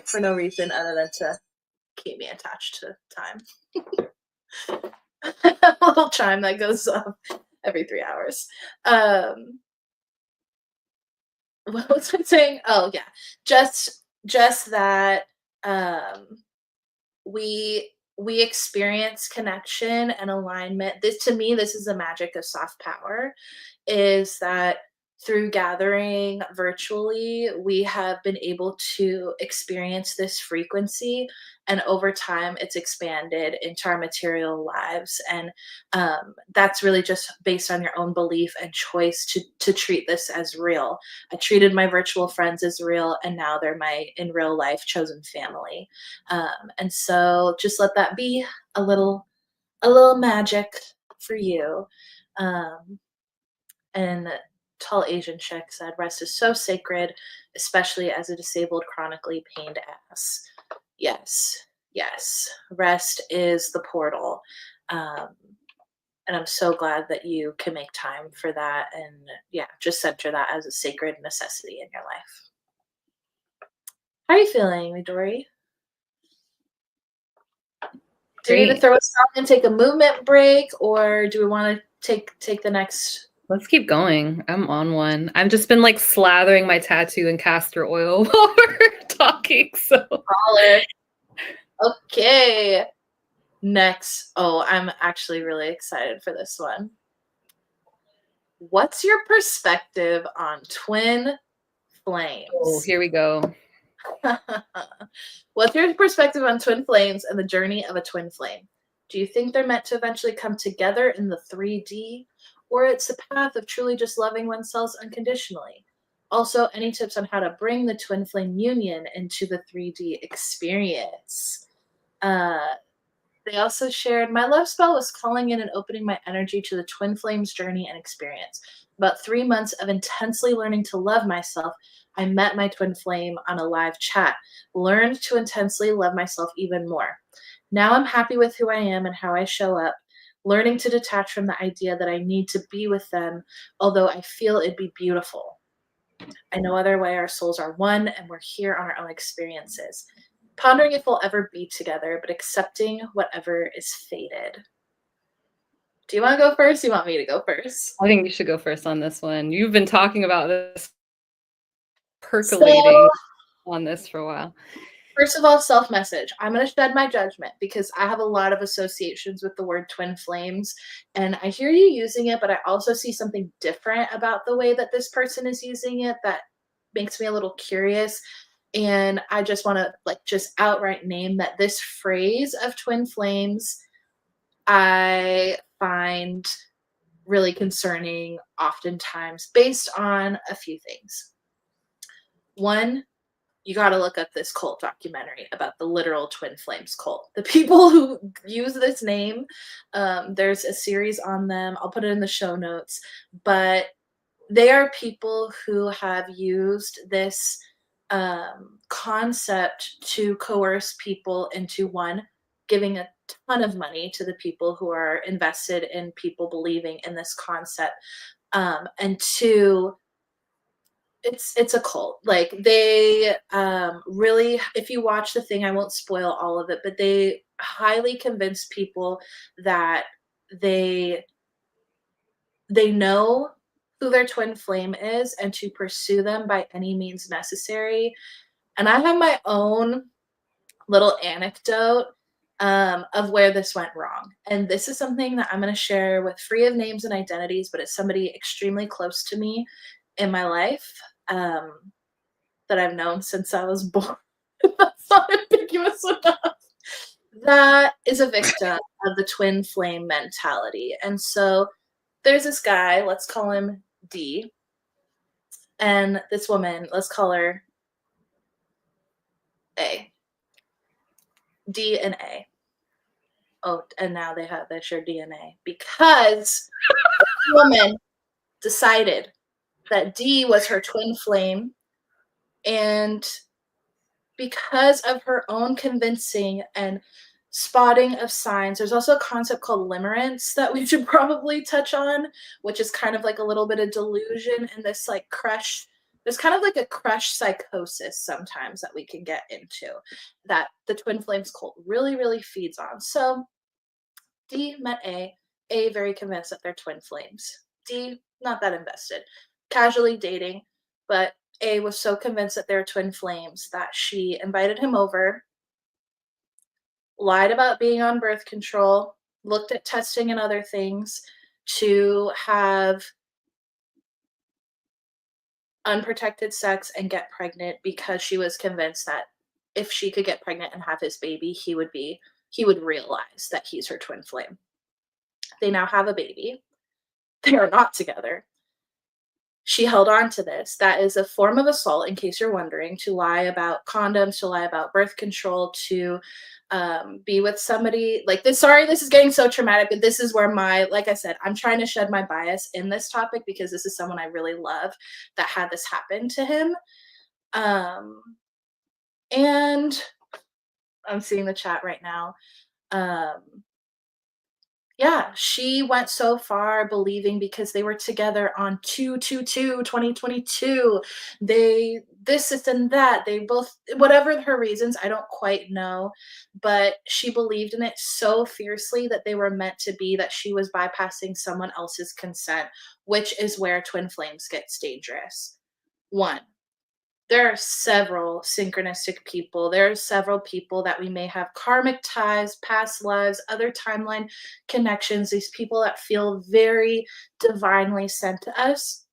for no reason other than to keep me attached to time. A little chime that goes off every 3 hours. What was I saying? Oh yeah, just that we experience connection and alignment. This to me, this is the magic of soft power, is that through gathering virtually, we have been able to experience this frequency. And over time, it's expanded into our material lives. And that's really just based on your own belief and choice to treat this as real. I treated my virtual friends as real, and now they're my in real life chosen family. And so just let that be a little magic for you. Um, and tall Asian chick said, rest is so sacred, especially as a disabled, chronically pained ass. Yes, yes. Rest is the portal. Um, and I'm so glad that you can make time for that and yeah, just center that as a sacred necessity in your life. How are you feeling, Midori? Do we need to Great. throw a song and take a movement break, or do we want to take the next? Let's keep going. I'm on one. I've just been like slathering my tattoo in castor oil while we're talking. So Caller? Okay. Next. Oh, I'm actually really excited for this one. What's your perspective on twin oh, flames? here we go. What's your perspective on twin flames and the journey of a twin flame? Do you think they're meant to eventually come together in the 3D, or it's a path of truly just loving oneself unconditionally? Also, any tips on how to bring the twin flame union into the 3D experience? Uh, they also shared, my love spell was calling in and opening my energy to the twin flames journey and experience. About 3 months of intensely learning to love myself, I met my twin flame on a live chat, learned to intensely love myself even more. Now I'm happy with who I am and how I show up, learning to detach from the idea that I need to be with them, although I feel it'd be beautiful. I know other way our souls are one and we're here on our own experiences. Pondering if we'll ever be together, but accepting whatever is fated. Do you want to go first? Do you want me to go first? I think you should go first on this one. You've been talking about this, So, percolating on this for a while. first of all, self message. I'm going to shed my judgment because I have a lot of associations with the word twin flames. And I hear you using it, but I also see something different about the way that this person is using it that makes me a little curious. And I just want to like just outright name that this phrase of twin flames I find really concerning oftentimes based on a few things. One, you got to look up this cult documentary about the literal twin flames cult. The people who use this name, there's a series on them. I'll put it in the show notes, but they are people who have used this concept to coerce people into one, giving a ton of money to the people who are invested in people believing in this concept, and two, it's a cult. Like they really, if you watch the thing, I won't spoil all of it, but they highly convince people that they they know who their twin flame is and to pursue them by any means necessary. And I have my own little anecdote of where this went wrong. And this is something that I'm going to share with free of names and identities, but it's somebody extremely close to me in my life, um, that I've known since I was born. That's not ambiguous enough. That is a victim of the twin flame mentality. And so there's this guy, let's call him D, and this woman, let's call her A. D and A. Oh, and now they share DNA because this woman decided that D was her twin flame, and because of her own convincing and spotting of signs, there's also a concept called limerence that we should probably touch on, which is kind of like a little bit of delusion and this like crush. There's kind of like a crush psychosis sometimes that we can get into that the twin flames cult really, really feeds on. So D met A very convinced that they're twin flames. D, not that invested. Casually dating, but A was so convinced that they're twin flames that she invited him over, lied about being on birth control, looked at testing and other things to have unprotected sex and get pregnant because she was convinced that if she could get pregnant and have his baby, he would realize that he's her twin flame. They now have a baby. They are not together. She held on to this. That is a form of assault, in case you're wondering, to lie about condoms, to lie about birth control, to be with somebody like this. Sorry, this is getting so traumatic, but this is where like I said, I'm trying to shed my bias in this topic because this is someone I really love that had this happen to him. Um, and I'm seeing the chat right now. Um, Yeah, she went so far believing because they were together on 2022. They this and that. They both whatever her reasons, I don't quite know, but she believed in it so fiercely that they were meant to be that she was bypassing someone else's consent, which is where twin flames gets dangerous. One, there are several synchronistic people. There are several people that we may have karmic ties, past lives, other timeline connections, these people that feel very divinely sent to us.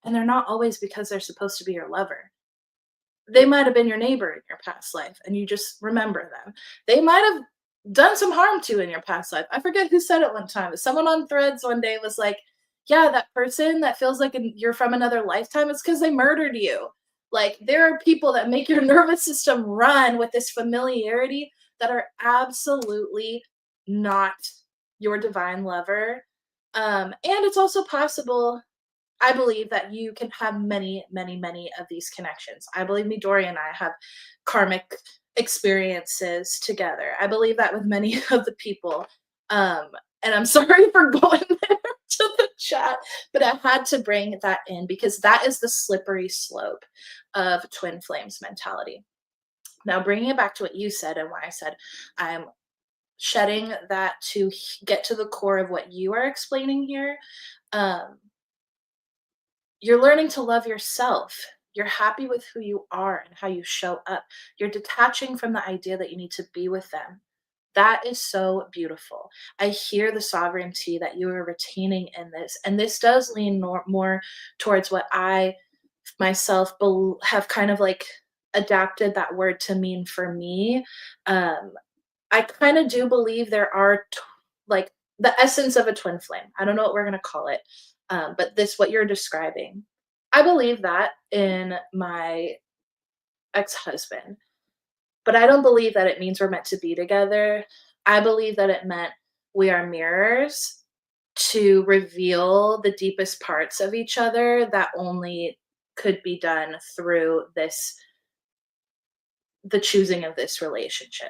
And they're not always because they're supposed to be your lover. They might have been your neighbor in your past life and you just remember them. They might have done some harm to you in your past life. I forget who said it one time. Someone on Threads one day was like, yeah, that person that feels like you're from another lifetime, it's because they murdered you. Like, there are people that make your nervous system run with this familiarity that are absolutely not your divine lover. And it's also possible, I believe, that you can have many, many, many of these connections. I believe Midori and I have karmic experiences together. I believe that with many of the people. Um, and I'm sorry for going there to the chat, but I had to bring that in because that is the slippery slope of twin flames mentality. Now, bringing it back to what you said and why I said I'm shedding that to get to the core of what you are explaining here. Um, you're learning to love yourself. You're happy with who you are and how you show up. You're detaching from the idea that you need to be with them. That is so beautiful. I hear the sovereignty that you are retaining in this. And this does lean more towards what I myself have kind of like adapted that word to mean for me. Um, I kind of do believe there are like the essence of a twin flame. I don't know what we're going to call it, but this, what you're describing, I believe that in my ex husband, but I don't believe that it means we're meant to be together. I believe that it meant we are mirrors to reveal the deepest parts of each other that only could be done through this, the choosing of this relationship.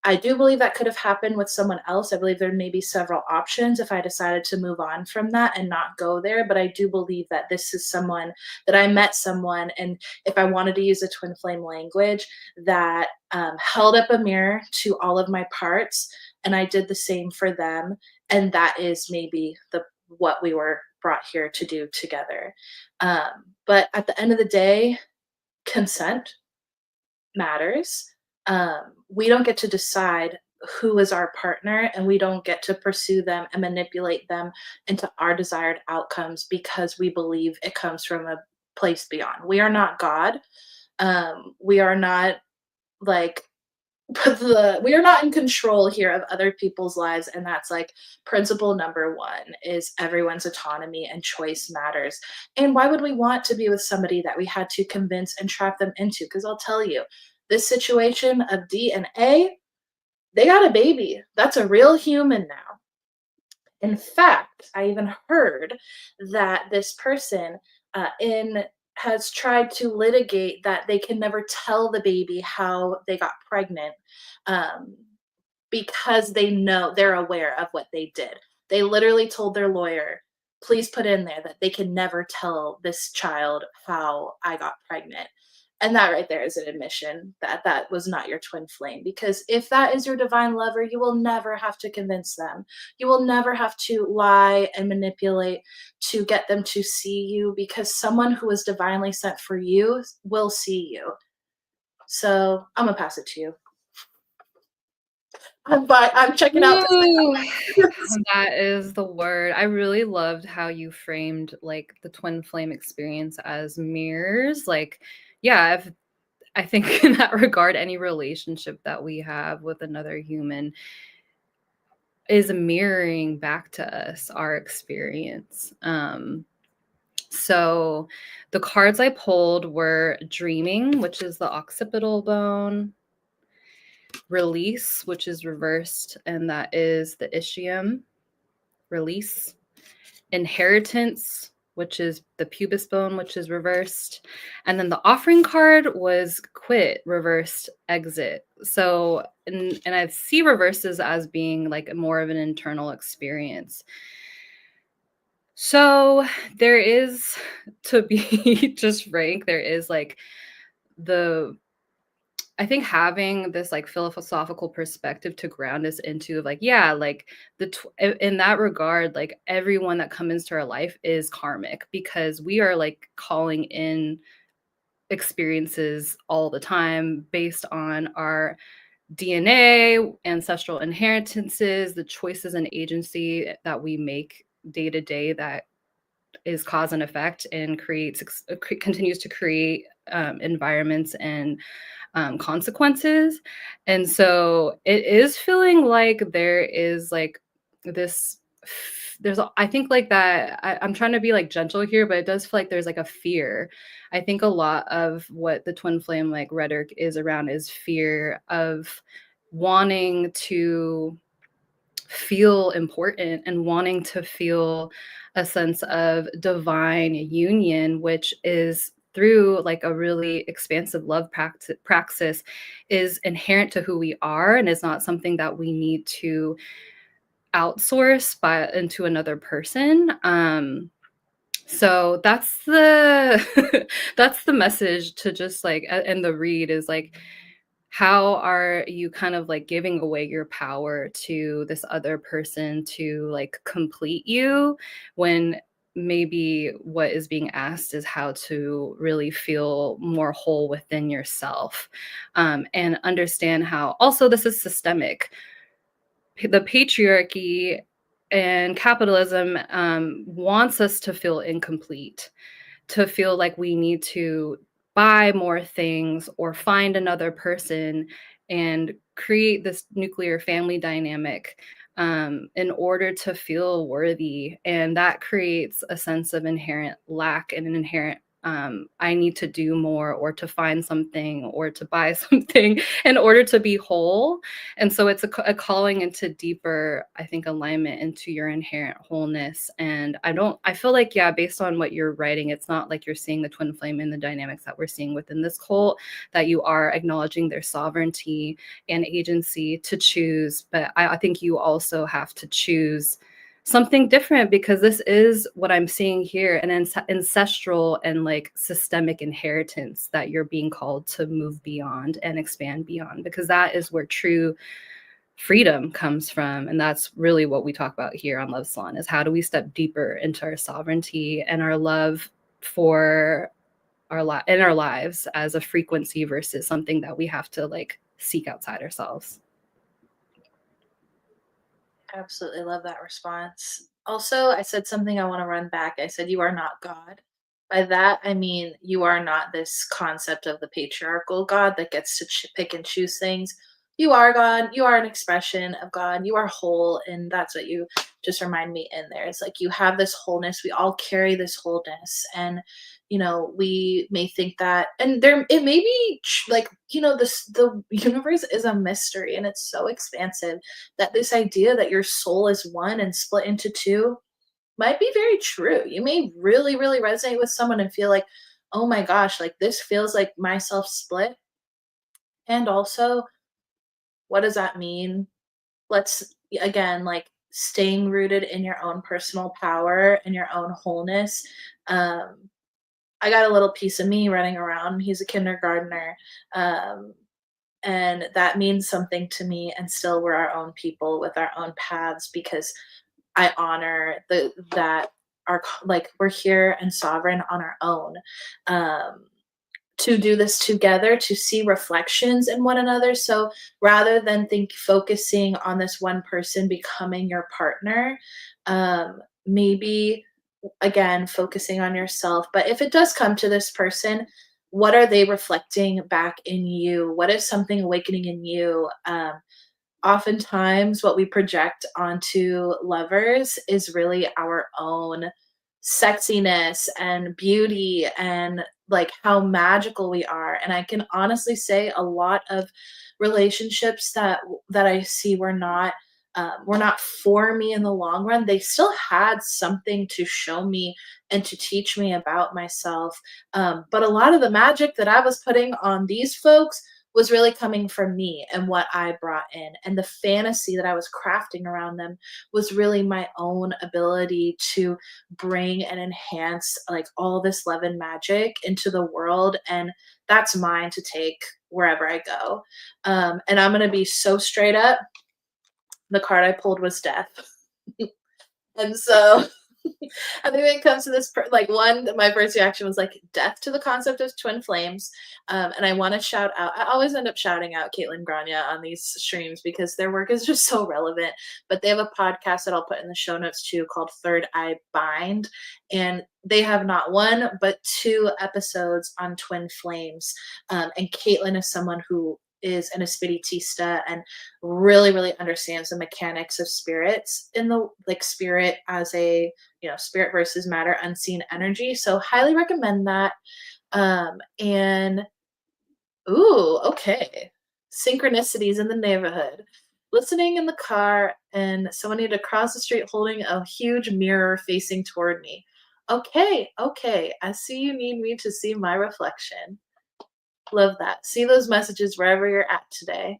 I do believe that could have happened with someone else. I believe there may be several options if I decided to move on from that and not go there. But I do believe that this is someone that I met someone, and if I wanted to use a twin flame language, that held up a mirror to all of my parts, and I did the same for them. And that is maybe the what we were brought here to do together. But at the end of the day, consent matters. We don't get to decide who is our partner, and we don't get to pursue them and manipulate them into our desired outcomes because we believe it comes from a place beyond. We are not God. We are not like we are not in control here of other people's lives, and that's like principle number one is everyone's autonomy and choice matters. And why would we want to be with somebody that we had to convince and trap them into? Because I'll tell you, this situation of D and A, they got a baby, that's a real human now. In fact, I even heard that this person in has tried to litigate that they can never tell the baby how they got pregnant, um, because they know they're aware of what they did. They literally told their lawyer, please put in there that they can never tell this child how I got pregnant. And that right there is an admission that that was not your twin flame. Because if that is your divine lover, you will never have to convince them. You will never have to lie and manipulate to get them to see you, because someone who is divinely sent for you will see you. So I'm gonna pass it to you. I'm checking out Ooh, this. that is the word. I really loved how you framed like the twin flame experience as mirrors. Like, yeah, if I think in that regard, any relationship that we have with another human is mirroring back to us our experience. So the cards I pulled were dreaming, which is the occipital bone, release, which is reversed, and that is the ischium, release, inheritance, which is the pubis bone, which is reversed. And then the offering card was quit, reversed, exit. So, and I see reverses as being like more of an internal experience. So there is, to be just frank, there is like the I think having this like philosophical perspective to ground us into like, yeah, like in that regard, like everyone that comes into our life is karmic because we are like calling in experiences all the time based on our DNA, ancestral inheritances, the choices and agency that we make day to day that is cause and effect and continues to create environments and consequences. And so it is feeling like there is like this I think like that I'm trying to be like gentle here, but it does feel like there's like a fear. I think a lot of what the twin flame like rhetoric is around is fear of wanting to feel important and wanting to feel a sense of divine union, which is through like a really expansive love praxis is inherent to who we are and is not something that we need to outsource by into another person. So that's the that's the message to just like and the read is like how are you kind of like giving away your power to this other person to like complete you when maybe what is being asked is how to really feel more whole within yourself, and understand how also this is systemic. The patriarchy and capitalism wants us to feel incomplete, to feel like we need to buy more things or find another person and create this nuclear family dynamic in order to feel worthy. And that creates a sense of inherent lack and an inherent I need to do more or to find something or to buy something in order to be whole. And so it's a calling into deeper, I think, alignment into your inherent wholeness. And I feel like, yeah, based on what you're writing, it's not like you're seeing the twin flame in the dynamics that we're seeing within this cult, that you are acknowledging their sovereignty and agency to choose. But I think you also have to choose something different because this is what I'm seeing here, an ancestral and like systemic inheritance that you're being called to move beyond and expand beyond, because that is where true freedom comes from. And that's really what we talk about here on Love Salon, is how do we step deeper into our sovereignty and our love for in our lives as a frequency versus something that we have to like seek outside ourselves. Absolutely love that response. Also, I said something I want to run back. I said, "You are not God." By that, I mean you are not this concept of the patriarchal God that gets to pick and choose things. You are God. You are an expression of God. You are whole. And that's what you just remind me in there. It's like you have this wholeness. We all carry this wholeness. And, we may think that, and there, it may be like, the universe is a mystery and it's so expansive that this idea that your soul is one and split into two might be very true. You may really, really resonate with someone and feel like, oh my gosh, like this feels like myself split. And also, what does that mean? Let's, again, like staying rooted in your own personal power and your own wholeness. Um, I got a little piece of me running around. He's a kindergartner. Um, and that means something to me. And still, we're our own people with our own paths because I honor that like we're here and sovereign on our own. Um, to do this together, to see reflections in one another. So rather than focusing on this one person becoming your partner, maybe again focusing on yourself. But if it does come to this person, what are they reflecting back in you? What is something awakening in you? Oftentimes what we project onto lovers is really our own sexiness and beauty and like how magical we are. And I can honestly say a lot of relationships that I see were not for me in the long run. They still had something to show me and to teach me about myself. But a lot of the magic that I was putting on these folks was really coming from me and what I brought in. And the fantasy that I was crafting around them was really my own ability to bring and enhance like all this love and magic into the world. And that's mine to take wherever I go. And I'm going to be so straight up. The card I pulled was death. And so I think when it comes to this, like my first reaction was like death to the concept of twin flames. And I want to shout out, I always end up shouting out Caitlin Grania on these streams because their work is just so relevant. But they have a podcast that I'll put in the show notes too called Third Eye Bind. And they have not one, but two episodes on twin flames. And Caitlin is someone who is an espiritista and really, really understands the mechanics of spirits in the like spirit as a spirit versus matter, unseen energy. So highly recommend that. And ooh, okay. Synchronicities in the neighborhood. Listening in the car and someone needed to cross the street holding a huge mirror facing toward me. Okay, okay. I see you need me to see my reflection. Love that. See those messages wherever you're at today.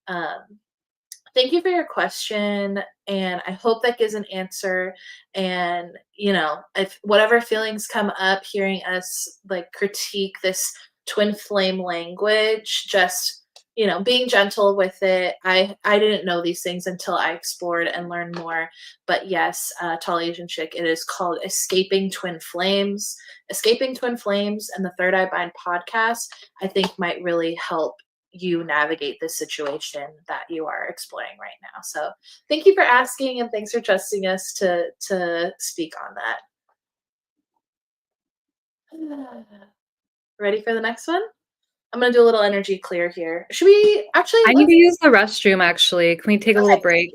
Um, Thank you for your question, and I hope that gives an answer. And, if whatever feelings come up hearing us like critique this twin flame language, just, being gentle with it. I didn't know these things until I explored and learned more. But yes, Tall Asian Chick, it is called Escaping Twin Flames. Escaping Twin Flames and the Third Eye Bind podcast, I think might really help you navigate this situation that you are exploring right now. So thank you for asking, and thanks for trusting us to speak on that. Ready for the next one? I'm gonna do a little energy clear here. Should we actually I need let's to use the restroom, actually. Can we take a little okay. break?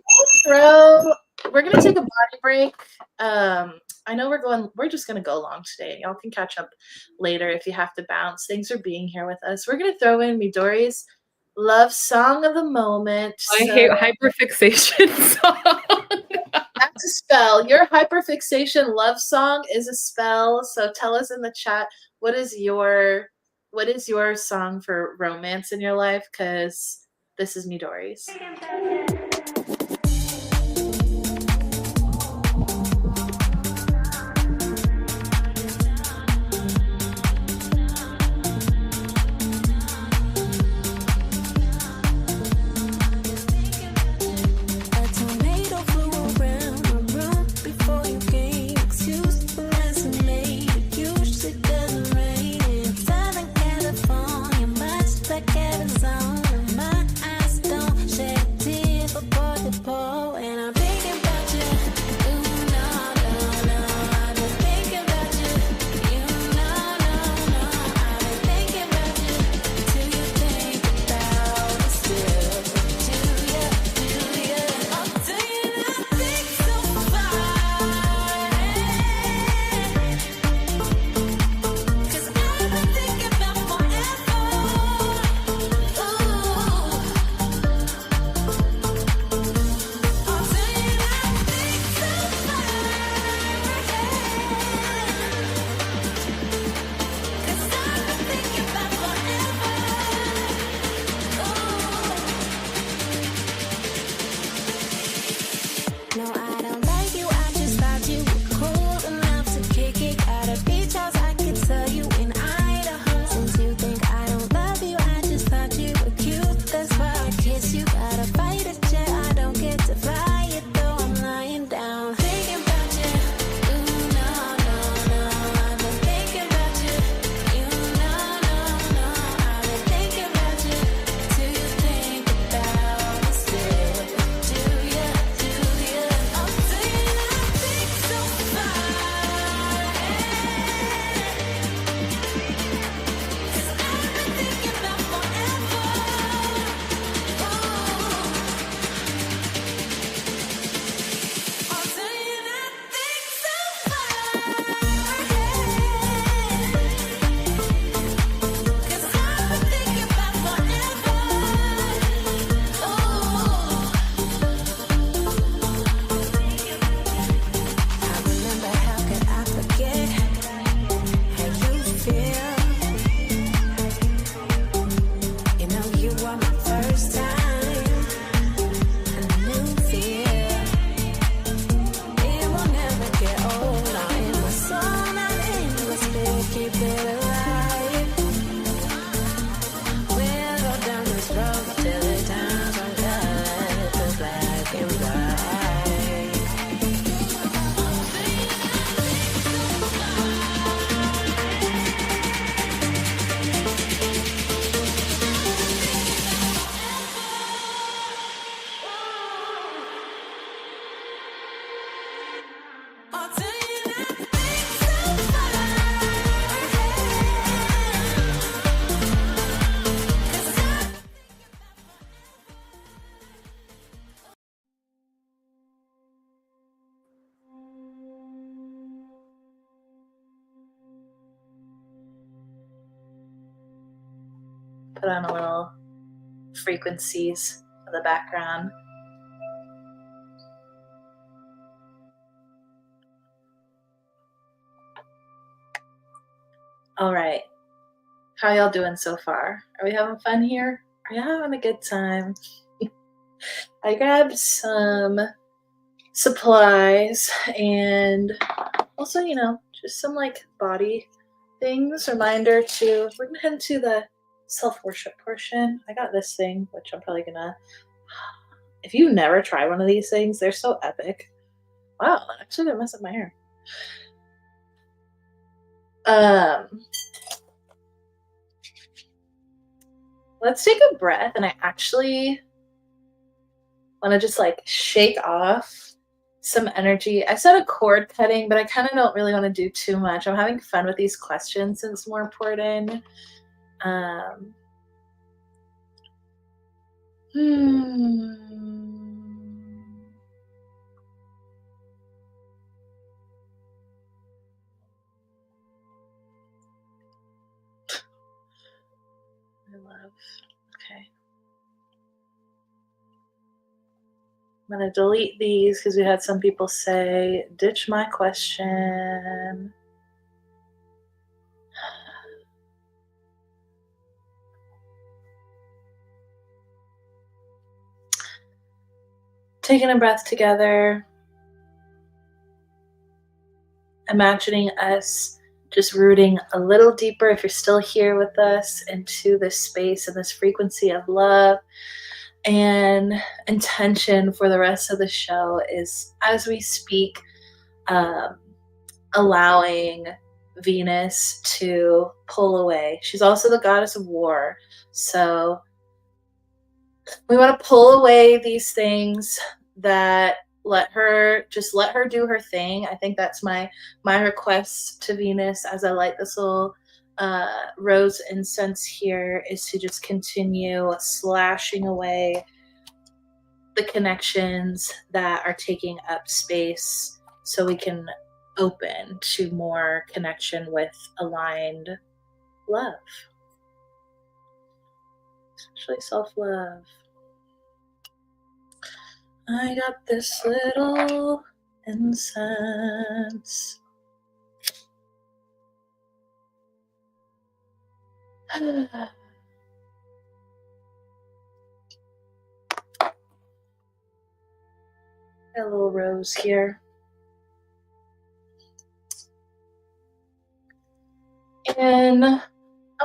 We're gonna take a body break. I know we're just gonna go long today. Y'all can catch up later if you have to bounce. Thanks for being here with us. We're gonna throw in Midori's love song of the moment. I So hate hyperfixation song. that's a spell. Your hyperfixation love song is a spell. So tell us in the chat, what is your song for romance in your life? Because this is Midori's. Put on a little frequencies for the background. All right. How y'all doing so far? Are we having fun here? Are you having a good time? I grabbed some supplies and also, just some like body things. Reminder to, we're gonna head into the self worship portion. I got this thing, which I'm probably gonna, if you never try one of these things, they're so epic. Wow, that actually didn't mess up my hair. Um, let's take a breath, and I actually want to just like shake off some energy. I said a cord cutting, but I kind of don't really want to do too much. I'm having fun with these questions since more important. Um, hmm. I love. Okay. I'm going to delete these because we had some people say, ditch my question. Taking a breath together, imagining us just rooting a little deeper, if you're still here with us, into this space and this frequency of love and intention for the rest of the show is, as we speak, um, allowing Venus to pull away. She's also the goddess of war. So we want to pull away these things that let her do her thing. I think that's my request to Venus as I light this little rose incense here, is to just continue slashing away the connections that are taking up space so we can open to more connection with aligned love, especially self-love. I got this little incense. Got a little rose here. And I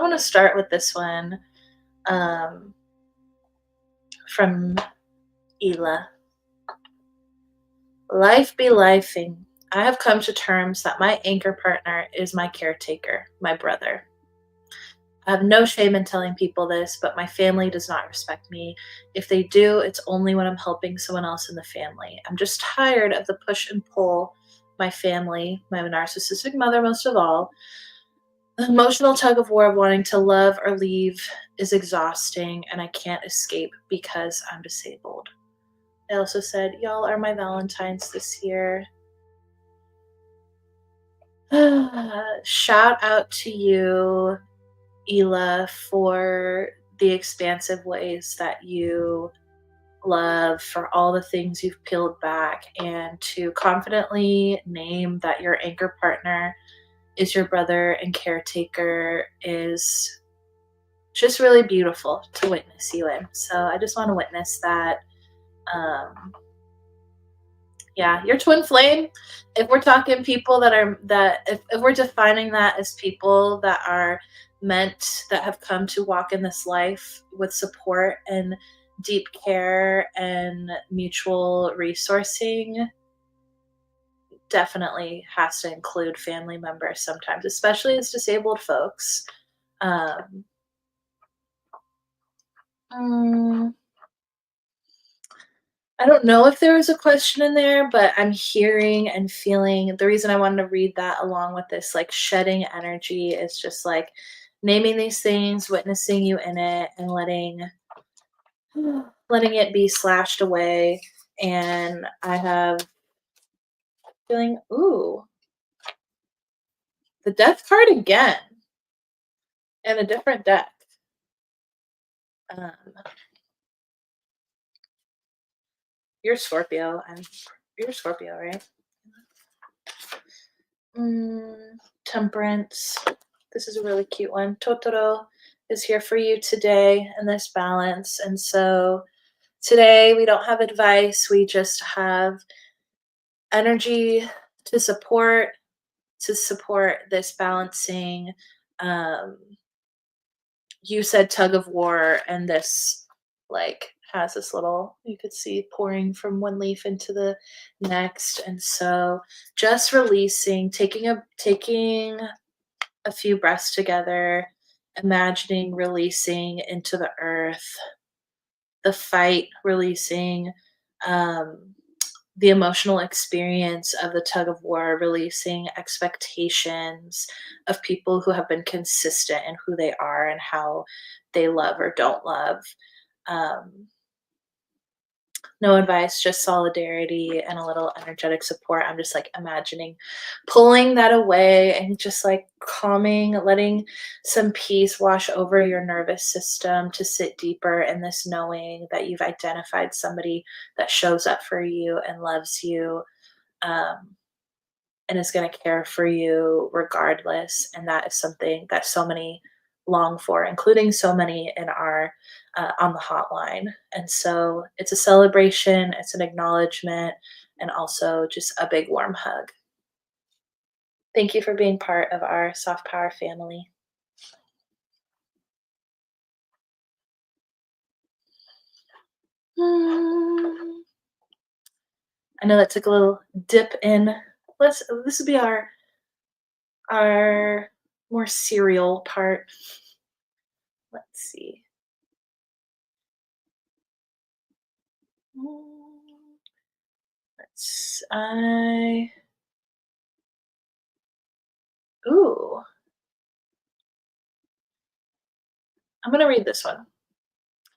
want to start with this one from Ela. Life be lifing. I have come to terms that my anchor partner is my caretaker, my brother. I have no shame in telling people this, but my family does not respect me. If they do, it's only when I'm helping someone else in the family. I'm just tired of the push and pull my family, my narcissistic mother most of all. The emotional tug of war of wanting to love or leave is exhausting, and I can't escape because I'm disabled. I also said, y'all are my Valentines this year. Shout out to you, Ela, for the expansive ways that you love, for all the things you've peeled back, and to confidently name that your anchor partner is your brother and caretaker is just really beautiful to witness you in. So I just want to witness that. Yeah, your twin flame. If we're talking people if we're defining that as people that are that have come to walk in this life with support and deep care and mutual resourcing, definitely has to include family members sometimes, especially as disabled folks. Um, mm, I don't know if there was a question in there, but I'm hearing and feeling the reason I wanted to read that along with this like shedding energy is just like naming these things, witnessing you in it, and letting it be slashed away. And I have feeling, ooh, the death card again and a different deck. Um, you're Scorpio, and you're Scorpio, right? Temperance. This is a really cute one. Totoro is here for you today in this balance. And so today we don't have advice, we just have energy to support this balancing. um you said tug of war, and this like has this little, you could see pouring from one leaf into the next. And so just releasing, taking a few breaths together, imagining releasing into the earth, the fight, releasing, um, the emotional experience of the tug of war, releasing expectations of people who have been consistent in who they are and how they love or don't love. Um, no advice, just solidarity and a little energetic support. I'm just like imagining pulling that away and just like calming, letting some peace wash over your nervous system to sit deeper in this knowing that you've identified somebody that shows up for you and loves you. Um, and is going to care for you regardless. And that is something that so many long for, including so many in our on the hotline. And so it's a celebration, it's an acknowledgement, and also just a big warm hug. Thank you for being part of our soft power family. Mm, I know that took a little dip in. This will be our more serial part. Let's see. Mm, I ooh, I'm gonna read this one.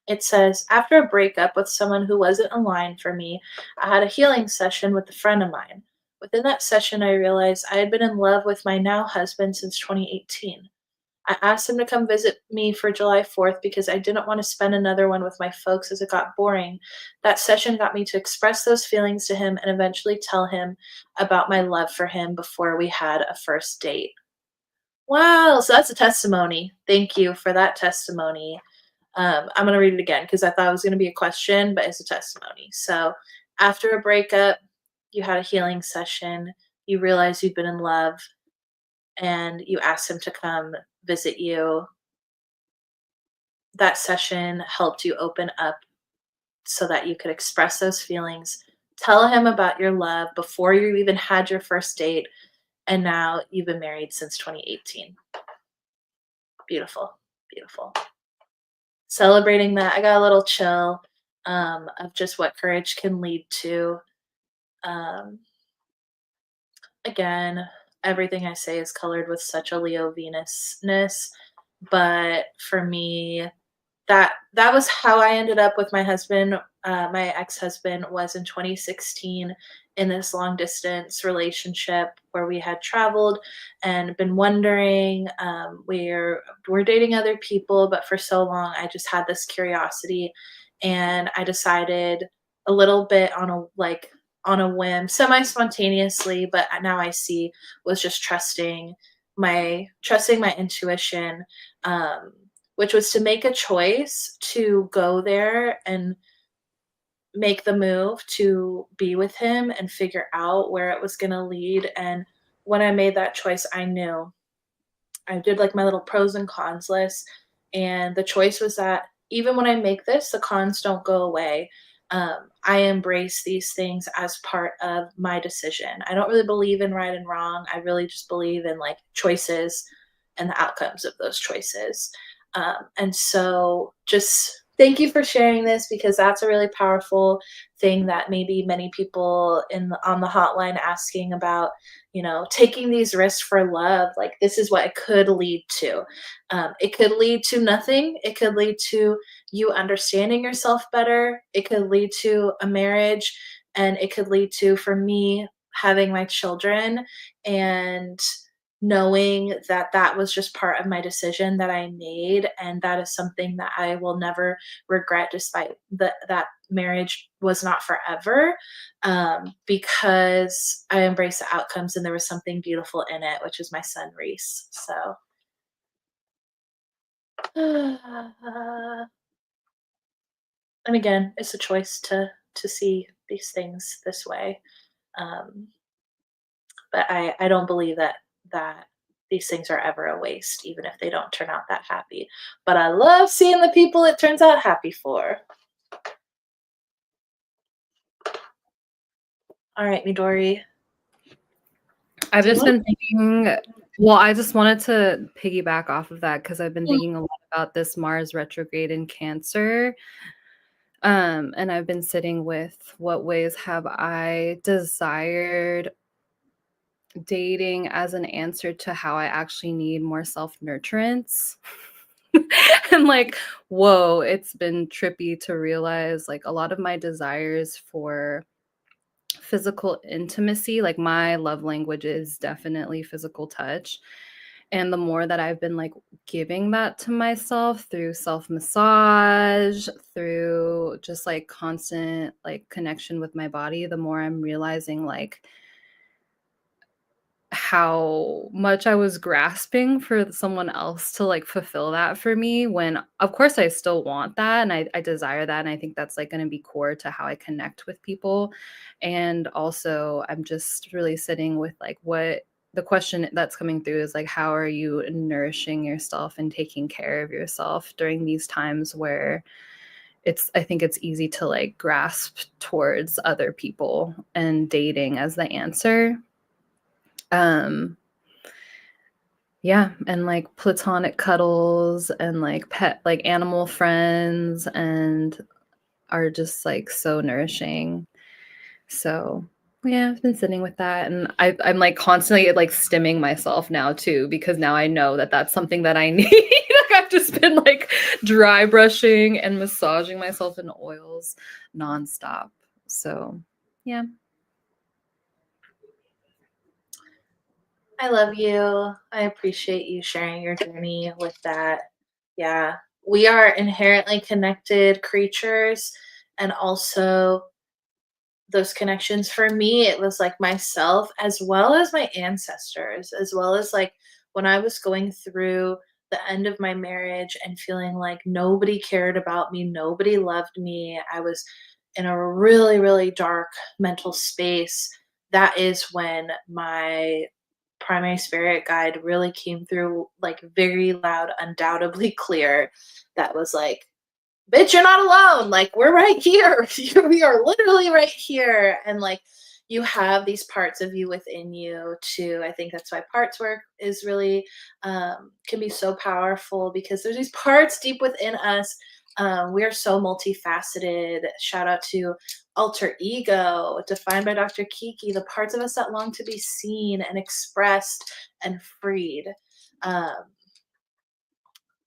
It says, after a breakup with someone who wasn't aligned for me, I had a healing session with a friend of mine. Within that session, I realized I had been in love with my now husband since 2018. I asked him to come visit me for July 4th because I didn't want to spend another one with my folks as it got boring. That session got me to express those feelings to him and eventually tell him about my love for him before we had a first date. Wow, so that's a testimony. Thank you for that testimony. I'm gonna read it again because I thought it was gonna be a question, but it's a testimony. So, after a breakup, you had a healing session, you realized you'd been in love, and you asked him to come visit you. That session helped you open up so that you could express those feelings, tell him about your love before you even had your first date, and now you've been married since 2018. Beautiful, beautiful. Celebrating that, I got a little chill of just what courage can lead to. Um, Again, everything I say is colored with such a Leo Venusness, but for me, that was how I ended up with my husband. My ex-husband was in 2016 in this long distance relationship where we had traveled and been wondering. We're dating other people, but for so long I just had this curiosity, and I decided a little bit on a whim, semi spontaneously, but now I see was just trusting my intuition. Um, which was to make a choice to go there and make the move to be with him and figure out where it was going to lead. And when I made that choice, I knew. I did like my little pros and cons list, and the choice was that even when I make this, the cons don't go away. I embrace these things as part of my decision. I don't really believe in right and wrong. I really just believe in like choices and the outcomes of those choices. And so, just thank you for sharing this because that's a really powerful thing that maybe many people on the hotline asking about, taking these risks for love, like this is what it could lead to. It could lead to nothing. It could lead to you understanding yourself better. It could lead to a marriage, and it could lead to, for me, having my children and knowing that that was just part of my decision that I made, and that is something that I will never regret, despite that marriage was not forever, because I embraced the outcomes and there was something beautiful in it, which is my son Reese. So And again, it's a choice to see these things this way. Um, but I don't believe that these things are ever a waste, even if they don't turn out that happy. But I love seeing the people it turns out happy for. All right, Midori. I've Do you just want? been thinking, well, I just wanted to piggyback off of that because I've been thinking a lot about this Mars retrograde in Cancer. And I've been sitting with what ways have I desired dating as an answer to how I actually need more self-nurturance. And like, whoa, it's been trippy to realize like a lot of my desires for physical intimacy, like my love language is definitely physical touch. And the more that I've been like giving that to myself through self massage, through just like constant like connection with my body, the more I'm realizing like how much I was grasping for someone else to like fulfill that for me when of course I still want that and I desire that and I think that's like going to be core to how I connect with people. And also I'm just really sitting with like what the question that's coming through is like how are you nourishing yourself and taking care of yourself during these times where I think it's easy to like grasp towards other people and dating as the answer. Um Yeah, and, like, platonic cuddles and, like, pet like, animal friends and are just, like, so nourishing. So, yeah, I've been sitting with that, and I'm, like, constantly, like, stimming myself now too because now I know that that's something that I need. Like, I've just been, like, dry brushing and massaging myself in oils nonstop. So, yeah. I love you. I appreciate you sharing your journey with that. Yeah, we are inherently connected creatures, and also those connections for me, it was like myself as well as my ancestors, as well as like when I was going through the end of my marriage and feeling like nobody cared about me, nobody loved me. I was in a really, really dark mental space. That is when my primary spirit guide really came through like very loud, undoubtedly clear. That was like, bitch, you're not alone. Like, we're right here. We are literally right here. And like, you have these parts of you within you too. I think that's why parts work is really can be so powerful because there's these parts deep within us. We are so multifaceted. Shout out to Alter Ego, defined by Dr. Kiki, the parts of us that long to be seen and expressed and freed. Um,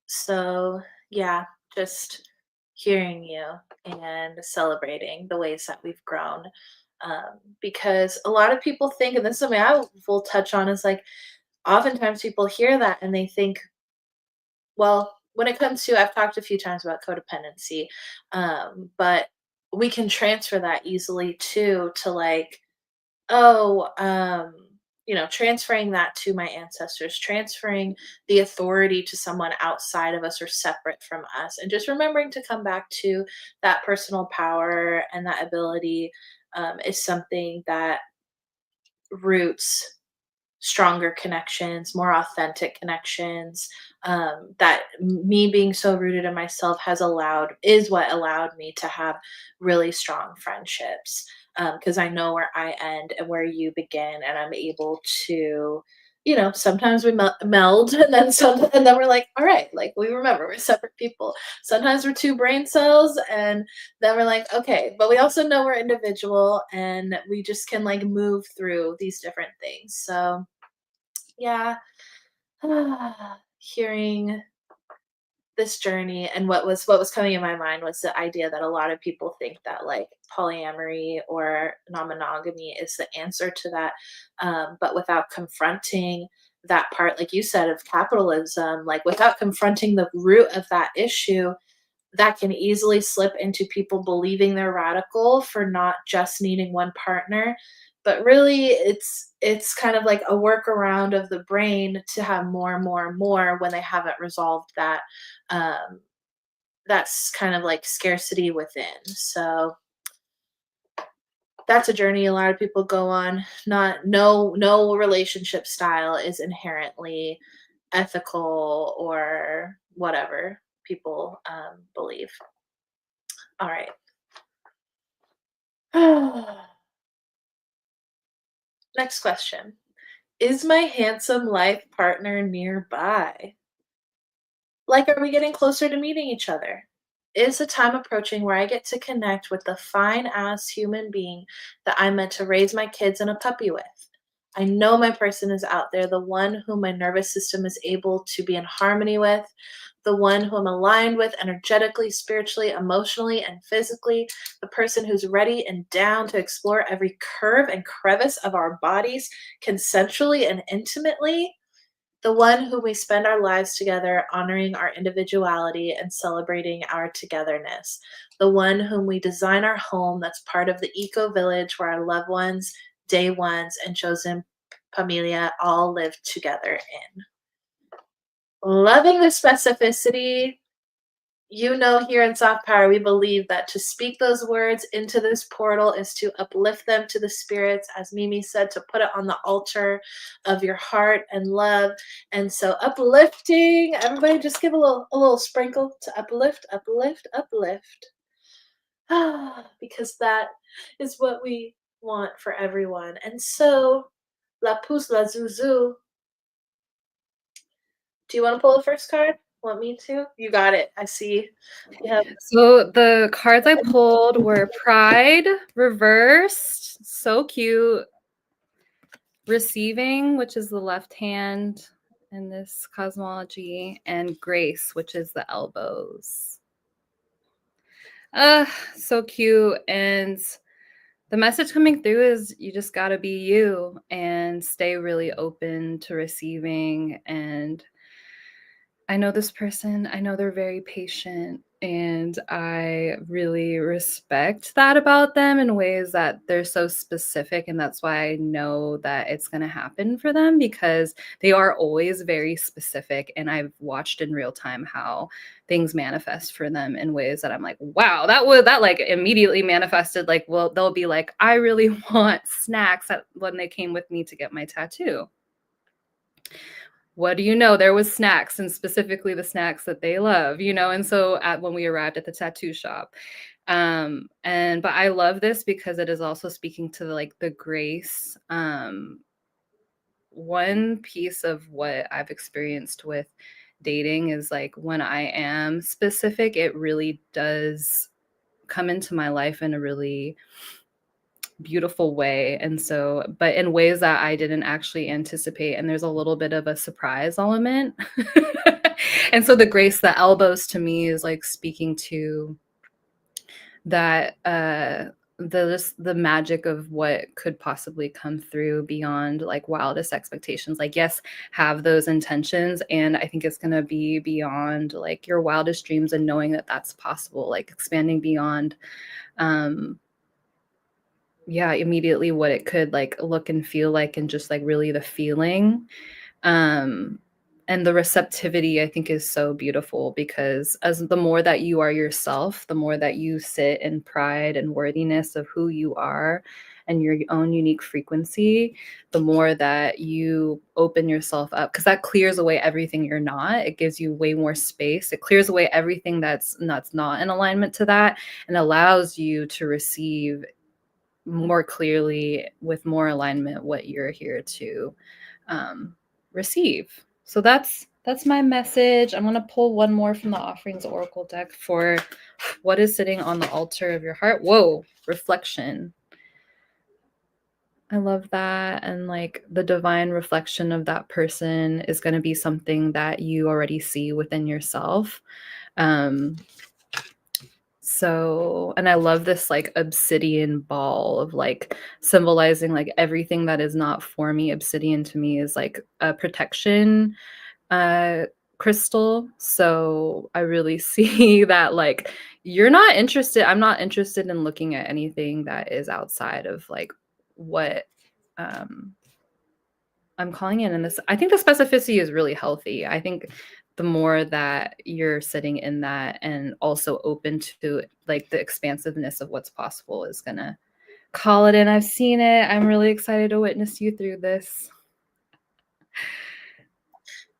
so yeah, just hearing you and celebrating the ways that we've grown. Because a lot of people think, and this is something I will touch on, is like oftentimes people hear that and they think, well, when it comes to, I've talked a few times about codependency, but we can transfer that easily too to like, oh, transferring that to my ancestors, transferring the authority to someone outside of us or separate from us, and just remembering to come back to that personal power and that ability is something that roots stronger connections, more authentic connections. That me being so rooted in myself is what allowed me to have really strong friendships. Because I know where I end and where you begin, and I'm able to, sometimes we meld, and then we're like, all right, like we remember we're separate people. Sometimes we're two brain cells, and then we're like, okay, but we also know we're individual, and we just can like move through these different things. So yeah, hearing this journey and what was coming in my mind was the idea that a lot of people think that like polyamory or non-monogamy is the answer to that, but without confronting that part, like you said, of capitalism, like without confronting the root of that issue, that can easily slip into people believing they're radical for not just needing one partner. But really, it's kind of like a workaround of the brain to have more and more and more when they haven't resolved that, um, that's kind of like scarcity within. So that's a journey a lot of people go on. Not no relationship style is inherently ethical or whatever people believe. All right. Next question. Is my handsome life partner nearby? Like, are we getting closer to meeting each other? Is the time approaching where I get to connect with the fine ass human being that I meant to raise my kids and a puppy with? I know my person is out there, the one whom my nervous system is able to be in harmony with, the one who I'm aligned with energetically, spiritually, emotionally, and physically, the person who's ready and down to explore every curve and crevice of our bodies consensually and intimately, the one whom we spend our lives together honoring our individuality and celebrating our togetherness, the one whom we design our home that's part of the eco village where our loved ones, day ones, and chosen familia all live together in. Loving the specificity. You know, here in Soft Power, we believe that to speak those words into this portal is to uplift them to the spirits, as Mimi said, to put it on the altar of your heart and love. And so, uplifting, everybody, just give a little sprinkle to uplift, uplift, uplift. Because that is what we want for everyone. And so, La Pouce La Zuzu, do you want to pull the first card? Want me to? You got it. I see. Yeah. So the cards I pulled were Pride reversed, so cute. Receiving, which is the left hand in this cosmology, and Grace, which is the elbows. So cute. And the message coming through is you just got to be you and stay really open to receiving. And I know this person, I know they're very patient, and I really respect that about them in ways that they're so specific. And that's why I know that it's going to happen for them, because they are always very specific. And I've watched in real time how things manifest for them in ways that I'm like, wow, that like immediately manifested. Like, well, they'll be like, I really want snacks when they came with me to get my tattoo. What do you know? There was snacks, and specifically the snacks that they love, and so when we arrived at the tattoo shop, but I love this because it is also speaking to the grace. One piece of what I've experienced with dating is like, when I am specific, it really does come into my life in a really beautiful way. And so, but in ways that I didn't actually anticipate. And there's a little bit of a surprise element. And so the grace, the elbows to me is like speaking to that, the magic of what could possibly come through beyond like wildest expectations. Like, yes, have those intentions. And I think it's going to be beyond like your wildest dreams, and knowing that that's possible, like expanding beyond, immediately what it could like look and feel like, and just like really the feeling. Um, and the receptivity, I think, is so beautiful, because as the more that you are yourself, the more that you sit in pride and worthiness of who you are and your own unique frequency, the more that you open yourself up, because that clears away everything you're not. It gives you way more space. It clears away everything that's not in alignment to that, and allows you to receive more clearly, with more alignment, what you're here to receive. So that's my message. I'm going to pull one more from the Offerings Oracle deck for what is sitting on the altar of your heart. Whoa, reflection. I love that. And like the divine reflection of that person is going to be something that you already see within yourself. So, and I love this like obsidian ball of like symbolizing like everything that is not for me. Obsidian to me is like a protection crystal. So I really see that like I'm not interested in looking at anything that is outside of like what I'm calling in, and this, I think the specificity is really healthy. I think the more that you're sitting in that and also open to like the expansiveness of what's possible is gonna call it in. I've seen it. I'm really excited to witness you through this.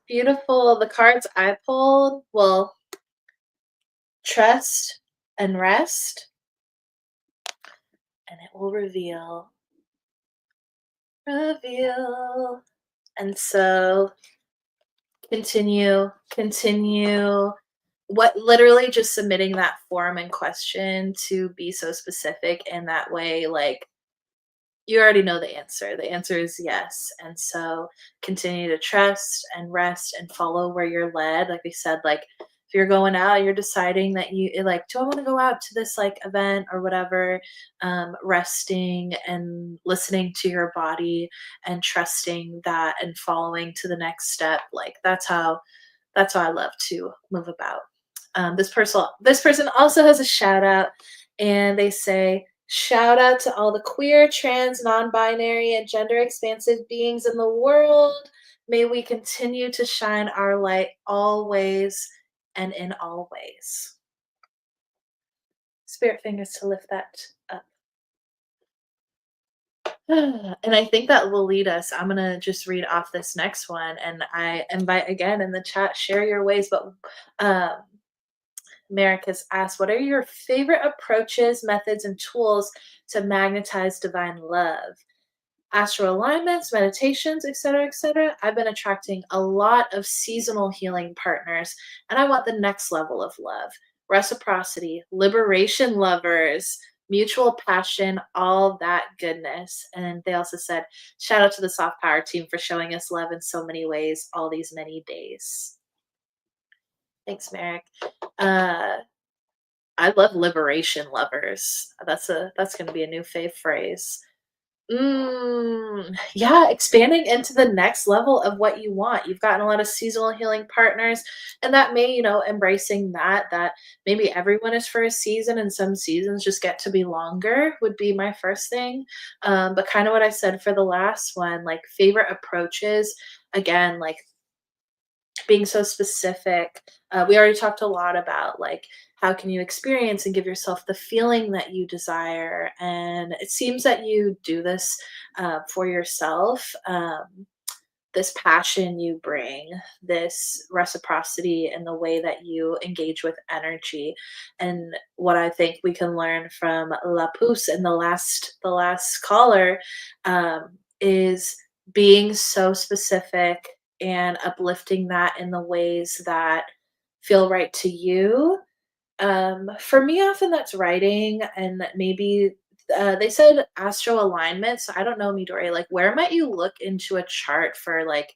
Beautiful. The cards I pulled, well, trust and rest, and it will reveal. And so continue. What literally just submitting that form and question to be so specific in that way, like you already know the answer. The answer is yes. And so continue to trust and rest and follow where you're led. Like we said, like if you're going out, you're deciding that you like, do I want to go out to this like event or whatever? Resting and listening to your body and trusting that and following to the next step. Like that's how I love to move about. This person also has a shout out, and they say, "Shout out to all the queer, trans, non-binary, and gender expansive beings in the world. May we continue to shine our light always and in all ways." Spirit fingers to lift that up. And I think that will lead us. I'm gonna just read off this next one, and I invite again in the chat, share your ways. But um, Merrick has asked, "What are your favorite approaches, methods, and tools to magnetize divine love? Astral alignments, meditations, etc., etc. I've been attracting a lot of seasonal healing partners, and I want the next level of love, reciprocity, liberation lovers, mutual passion, all that goodness." And they also said, "Shout out to the Soft Power team for showing us love in so many ways all these many days." Thanks, Merrick. Uh, I love liberation lovers. That's gonna be a new fave phrase. Yeah, expanding into the next level of what you want. You've gotten a lot of seasonal healing partners, and that may, embracing that maybe everyone is for a season, and some seasons just get to be longer would be my first thing. But kind of what I said for the last one, like favorite approaches. Again, like being so specific. We already talked a lot about like how can you experience and give yourself the feeling that you desire, and it seems that you do this for yourself. This passion you bring, this reciprocity in the way that you engage with energy, and what I think we can learn from La Pouce and the last caller is being so specific and uplifting that in the ways that feel right to you. For me, often that's writing, and that maybe they said astro alignment. So I don't know, Midori. Like, where might you look into a chart for like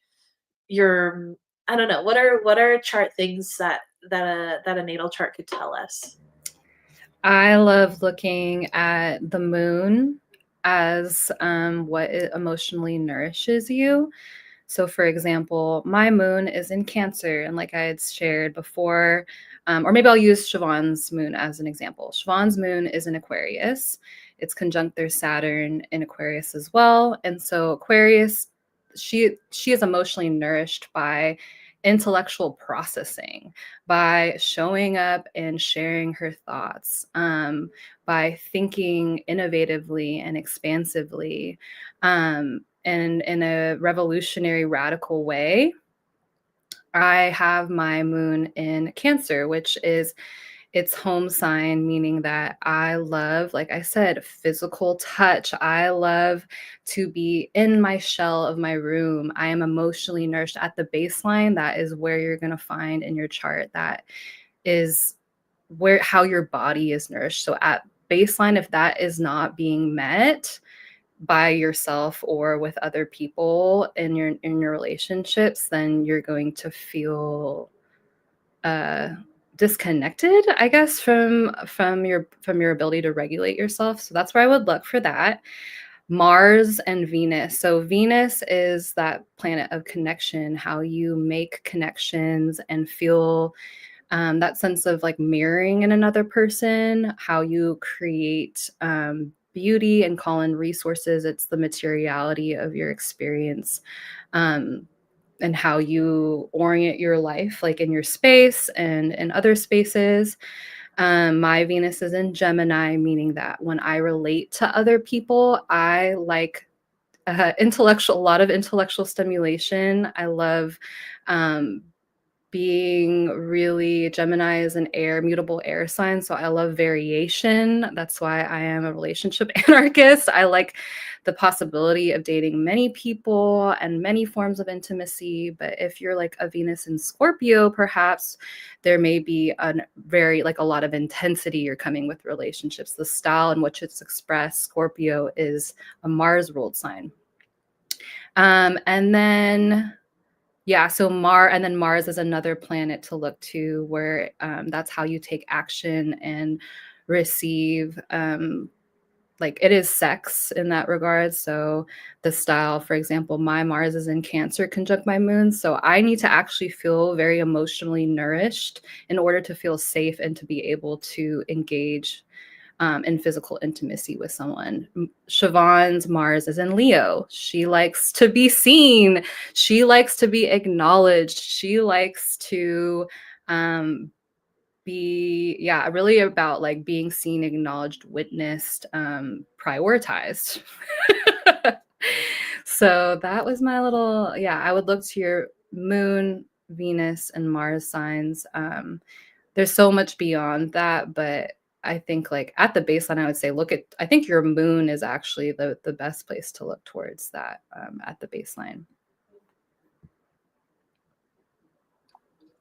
your? I don't know. What are chart things that a natal chart could tell us? I love looking at the moon as what it emotionally nourishes you. So, for example, my moon is in Cancer, and like I had shared before, or maybe I'll use Siobhan's moon as an example. Siobhan's moon is in Aquarius. It's conjunct their Saturn in Aquarius as well, and so Aquarius, she is emotionally nourished by intellectual processing, by showing up and sharing her thoughts, by thinking innovatively and expansively. And in a revolutionary, radical way. I have my moon in Cancer, which is its home sign, meaning that I love, like I said, physical touch. I love to be in my shell of my room. I am emotionally nourished at the baseline. That is where you're going to find in your chart. That is where how your body is nourished. So at baseline, if that is not being met, by yourself or with other people in your relationships, then you're going to feel uh disconnected, I guess, from your ability to regulate yourself. So that's where I would look for that. Mars and Venus. So Venus is that planet of connection, how you make connections and feel that sense of like mirroring in another person, how you create beauty, and call in resources. It's the materiality of your experience. And how you orient your life, like in your space and in other spaces. My Venus is in Gemini, meaning that when I relate to other people, I like a lot of intellectual stimulation. I love um, being really Gemini is an air, mutable air sign. So I love variation. That's why I am a relationship anarchist. I like the possibility of dating many people and many forms of intimacy. But if you're like a Venus in Scorpio, perhaps there may be like a lot of intensity you're coming with relationships. The style in which it's expressed, Scorpio is a Mars ruled sign. And then so Mars is another planet to look to where that's how you take action and receive. Like it is sex in that regard. So the style, for example, my Mars is in Cancer conjunct my moon. So I need to actually feel very emotionally nourished in order to feel safe and to be able to engage in physical intimacy with someone. Siobhan's Mars is in Leo. She likes to be seen. She likes to be acknowledged. She likes to really about like being seen, acknowledged, witnessed, prioritized. So that was my little, I would look to your moon, Venus, and Mars signs. There's so much beyond that, but I think like at the baseline, I would say I think your moon is actually the best place to look towards that at the baseline.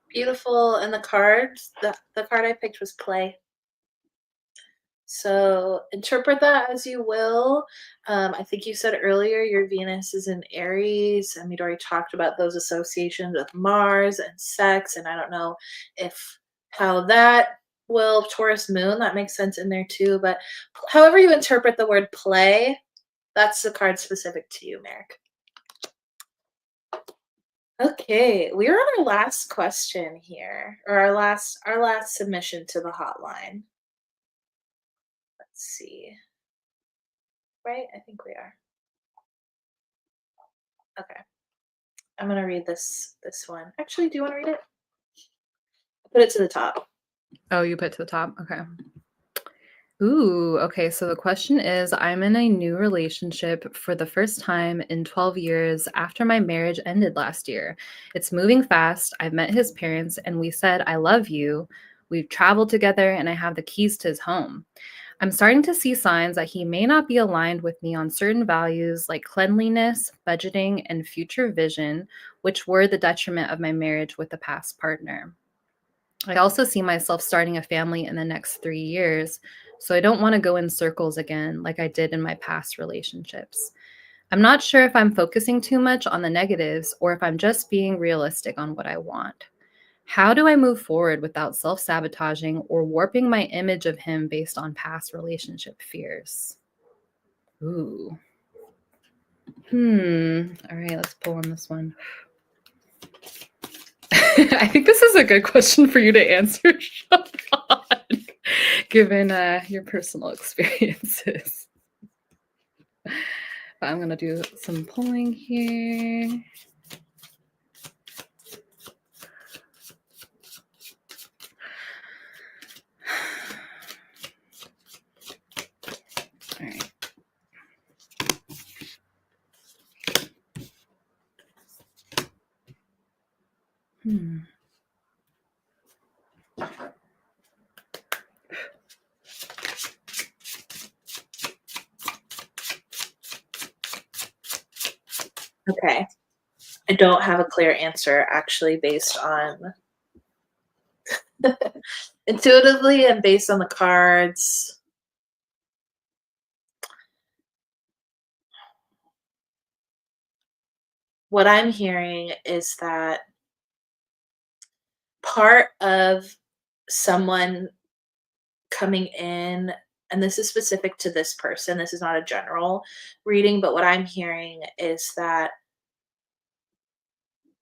Beautiful. And the cards, the card I picked was play. So interpret that as you will. I think you said earlier your Venus is in Aries, and we'd already talked about those associations with Mars and sex. And I don't know if how that will Taurus moon, that makes sense in there too. But however you interpret the word play, that's the card specific to you, Merrick. Okay, we're on our last question here, or our last submission to the hotline. Let's see. Right? I think we are. Okay. I'm gonna read this one. Actually, do you want to read it? Put it to the top. Oh, you put to the top? Okay. Ooh, okay. So the question is, I'm in a new relationship for the first time in 12 years after my marriage ended last year. It's moving fast. I've met his parents and we said, I love you. We've traveled together and I have the keys to his home. I'm starting to see signs that he may not be aligned with me on certain values like cleanliness, budgeting, and future vision, which were the detriment of my marriage with the past partner. I also see myself starting a family in the next 3 years, so I don't want to go in circles again like I did in my past relationships. I'm not sure if I'm focusing too much on the negatives or if I'm just being realistic on what I want. How do I move forward without self-sabotaging or warping my image of him based on past relationship fears? Ooh. All right, let's pull on this one. I think this is a good question for you to answer, Siobhan, given your personal experiences. But I'm going to do some pulling here. All right. Okay. I don't have a clear answer actually based on intuitively and based on the cards. What I'm hearing is that part of someone coming in, and this is specific to this person, this is not a general reading, but what I'm hearing is that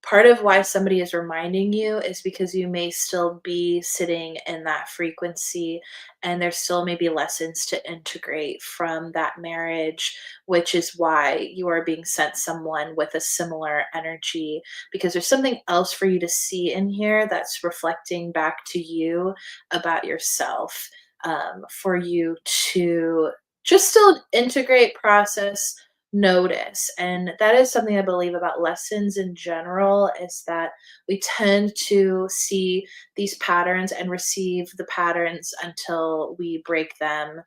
part of why somebody is reminding you is because you may still be sitting in that frequency and there's still maybe lessons to integrate from that marriage, which is why you are being sent someone with a similar energy, because there's something else for you to see in here that's reflecting back to you about yourself, for you to just still integrate, process, notice. And that is something I believe about lessons in general, is that we tend to see these patterns and receive the patterns until we break them,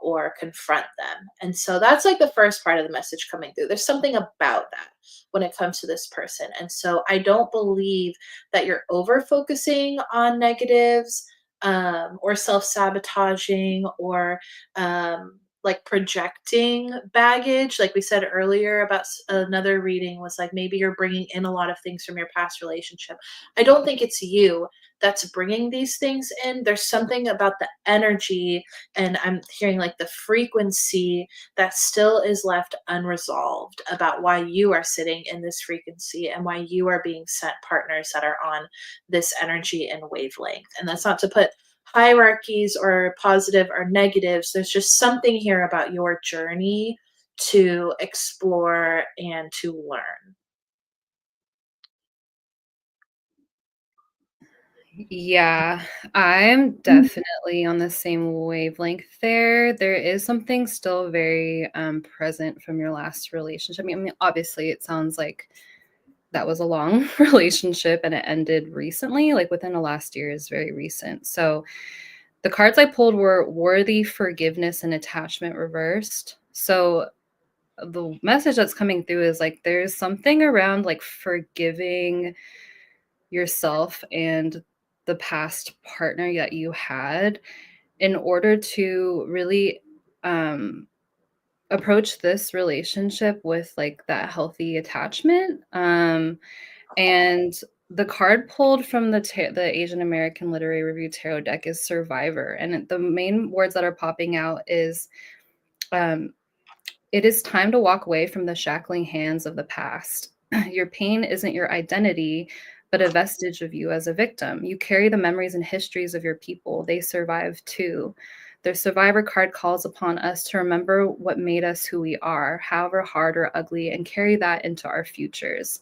or confront them. And so that's like the first part of the message coming through. There's something about that when it comes to this person. And so I don't believe that you're over focusing on negatives, or self sabotaging, or like projecting baggage. Like we said earlier about another reading was like maybe you're bringing in a lot of things from your past relationship. I don't think it's you that's bringing these things in. There's something about the energy, and I'm hearing like the frequency that still is left unresolved about why you are sitting in this frequency and why you are being sent partners that are on this energy and wavelength. And that's not to put hierarchies or positive or negatives. There's just something here about your journey to explore and to learn. Yeah, I'm definitely on the same wavelength there. There is something still very present from your last relationship. I mean, obviously, it sounds like that was a long relationship and it ended recently, like within the last year is very recent. So the cards I pulled were worthy, forgiveness, and attachment reversed. So the message that's coming through is like there's something around like forgiving yourself and the past partner that you had in order to really um approach this relationship with like that healthy attachment. And the card pulled from the Asian American Literary Review Tarot deck is survivor, and the main words that are popping out is um it is time to walk away from the shackling hands of the past. Your pain isn't your identity, but a vestige of you as a victim. You carry the memories and histories of your people. They survive too. The survivor card calls upon us to remember what made us who we are, however hard or ugly, and carry that into our futures.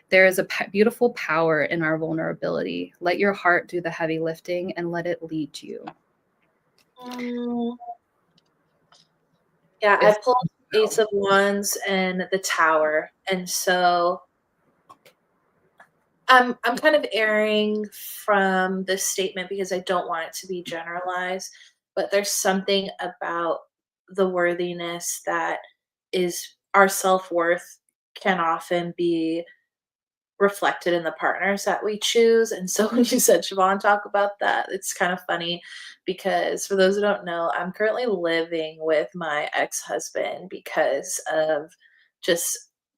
There is a beautiful power in our vulnerability. Let your heart do the heavy lifting and let it lead you. Mm, yeah, I It's pulled Ace of Wands and the Tower. And so I'm kind of erring from this statement because I don't want it to be generalized, but there's something about the worthiness that is our self-worth can often be reflected in the partners that we choose. And so when you said, Siobhan, talk about that, it's kind of funny because for those who don't know, I'm currently living with my ex-husband because of just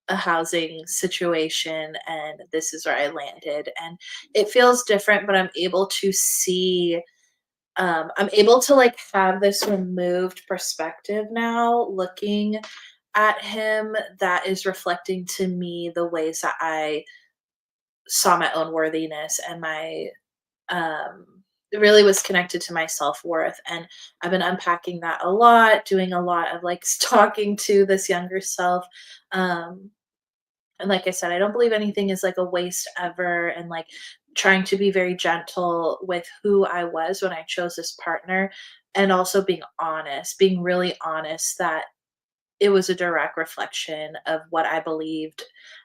a housing situation, and this is where I landed. And it feels different, but I'm able to see, I'm able to like have this removed perspective now, looking at him, that is reflecting to me the ways that I saw my own worthiness and my, um it really was connected to my self-worth. And I've been unpacking that a lot, doing a lot of like talking to this younger self. um and like I said, I don't believe anything is like a waste ever, and like trying to be very gentle with who I was when I chose this partner, and also being really honest that it was a direct reflection of what I believed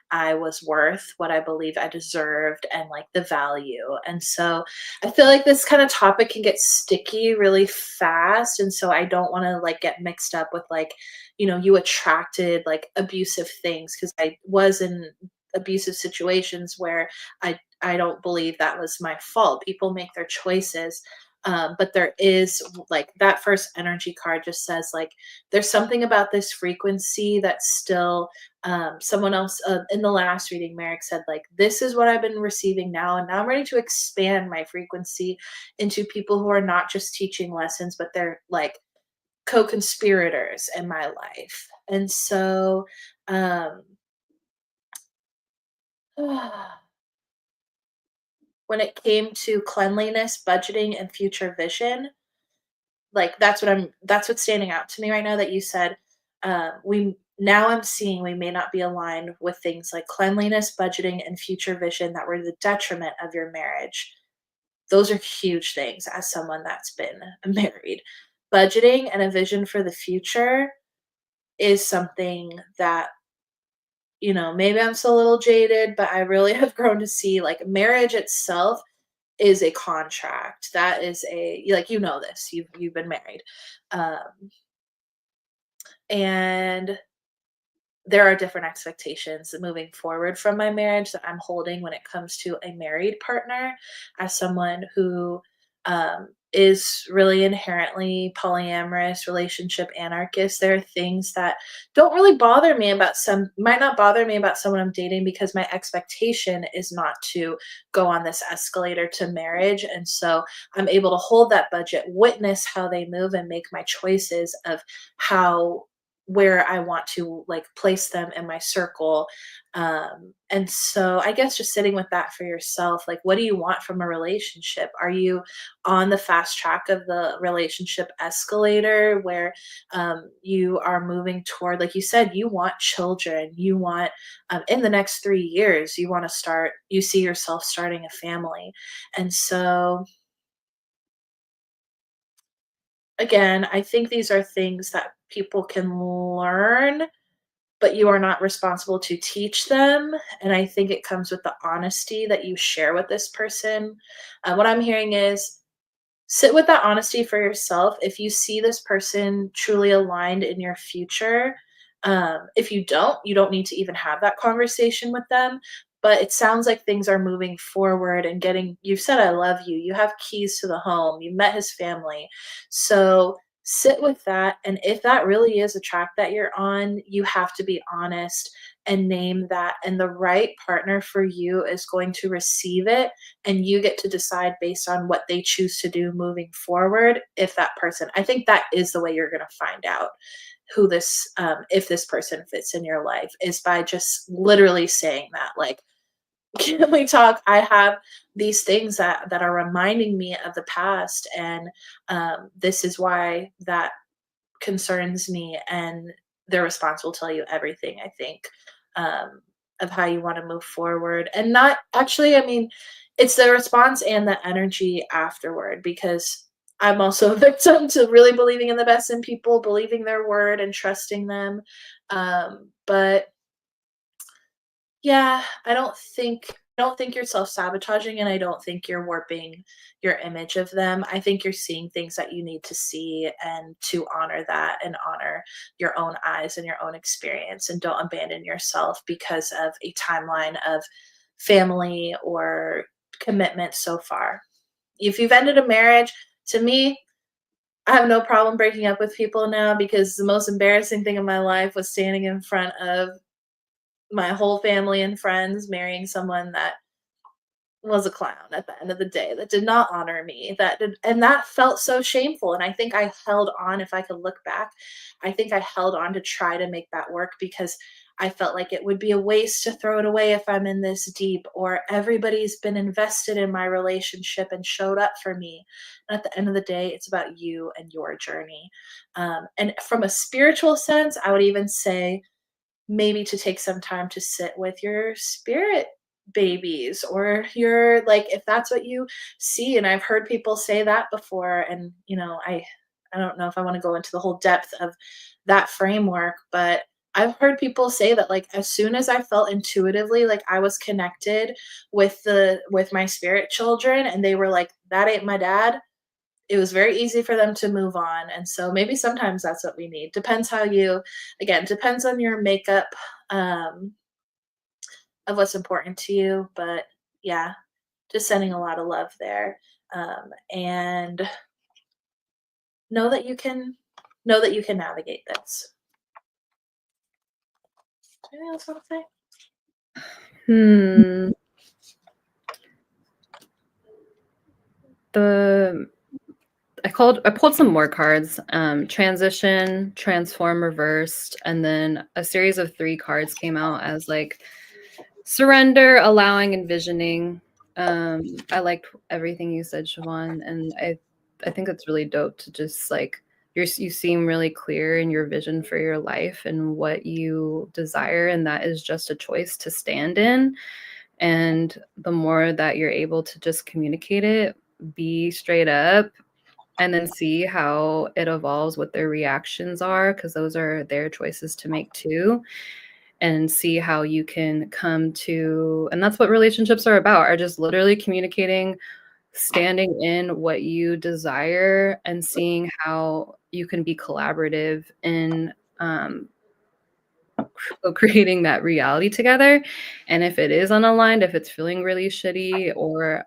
I was worth, what I believed I deserved, and like the value. And so I feel like this kind of topic can get sticky really fast. And so I don't want to like get mixed up with like, you attracted like abusive things, because I was in abusive situations where I don't believe that was my fault. People make their choices. But there is like that first energy card just says like there's something about this frequency that's still, someone else, in the last reading, Merrick said like this is what I've been receiving now, and now I'm ready to expand my frequency into people who are not just teaching lessons, but they're like co-conspirators in my life. And so, um When it came to cleanliness, budgeting, and future vision, like, that's what's standing out to me right now that you said, we now I'm seeing we may not be aligned with things like cleanliness, budgeting, and future vision that were the detriment of your marriage. Those are huge things as someone that's been married. Budgeting and a vision for the future is something that, maybe I'm still a little jaded, but I really have grown to see, like, marriage itself is a contract. That is like, this. You've been married. And there are different expectations moving forward from my marriage that I'm holding when it comes to a married partner. As someone who is really inherently polyamorous, relationship anarchist, there are things that don't really bother me about might not bother me about someone I'm dating because my expectation is not to go on this escalator to marriage. And so I'm able to hold that budget, witness how they move, and make my choices of how where I want to like place them in my circle. And so I guess just sitting with that for yourself, like, what do you want from a relationship? Are you on the fast track of the relationship escalator where you are moving toward, like you said, you want children, you want, in the next 3 years, you see yourself starting a family. And so, again, I think these are things that people can learn, but you are not responsible to teach them. And I think it comes with the honesty that you share with this person. What I'm hearing is sit with that honesty for yourself. If you see this person truly aligned in your future, if you don't need to even have that conversation with them. But it sounds like things are moving forward and you've said, I love you. You have keys to the home. You met his family. So sit with that. And if that really is a track that you're on, you have to be honest and name that. And the right partner for you is going to receive it, and you get to decide based on what they choose to do moving forward. If that person, I think that is the way you're going to find out who this if this person fits in your life, is by just literally saying that, like, can we talk? I have these things that are reminding me of the past, and this is why that concerns me. And their response will tell you everything, I think, um, of how you want to move forward. And not actually, I mean, it's the response and the energy afterward, because I'm also a victim to really believing in the best in people, believing their word and trusting them. But yeah, I don't think you're self-sabotaging, and I don't think you're warping your image of them. I think you're seeing things that you need to see, and to honor that and honor your own eyes and your own experience, and don't abandon yourself because of a timeline of family or commitment so far. If you've ended a marriage, to me, I have no problem breaking up with people now, because the most embarrassing thing in my life was standing in front of my whole family and friends marrying someone that was a clown at the end of the day, that did not honor me, and that felt so shameful. And I think I held on. If I could look back, I think I held on to try to make that work, because I felt like it would be a waste to throw it away if I'm in this deep, or everybody's been invested in my relationship and showed up for me. And at the end of the day, it's about you and your journey. And from a spiritual sense, I would even say maybe to take some time to sit with your spirit babies, or your, like, if that's what you see. And I've heard people say that before, and I don't know if I want to go into the whole depth of that framework, but I've heard people say that, like, as soon as I felt intuitively like I was connected with my spirit children, and they were like, that ain't my dad, it was very easy for them to move on. And so maybe sometimes that's what we need. Depends how you, again, depends on your makeup, um, of what's important to you. But yeah, just sending a lot of love there. And know that you can navigate this. Anything else you want to say? Hmm. The I pulled some more cards. Transition, transform reversed, and then a series of 3 cards came out as like surrender, allowing, envisioning. I liked everything you said, Siobhan, and I think it's really dope to just like you seem really clear in your vision for your life and what you desire, and that is just a choice to stand in. And the more that you're able to just communicate it, be straight up, and then see how it evolves, what their reactions are, because those are their choices to make too, and see how you can come to, and that's what relationships are about, are just literally communicating, standing in what you desire, and seeing how you can be collaborative in creating that reality together. And if it is unaligned, if it's feeling really shitty, or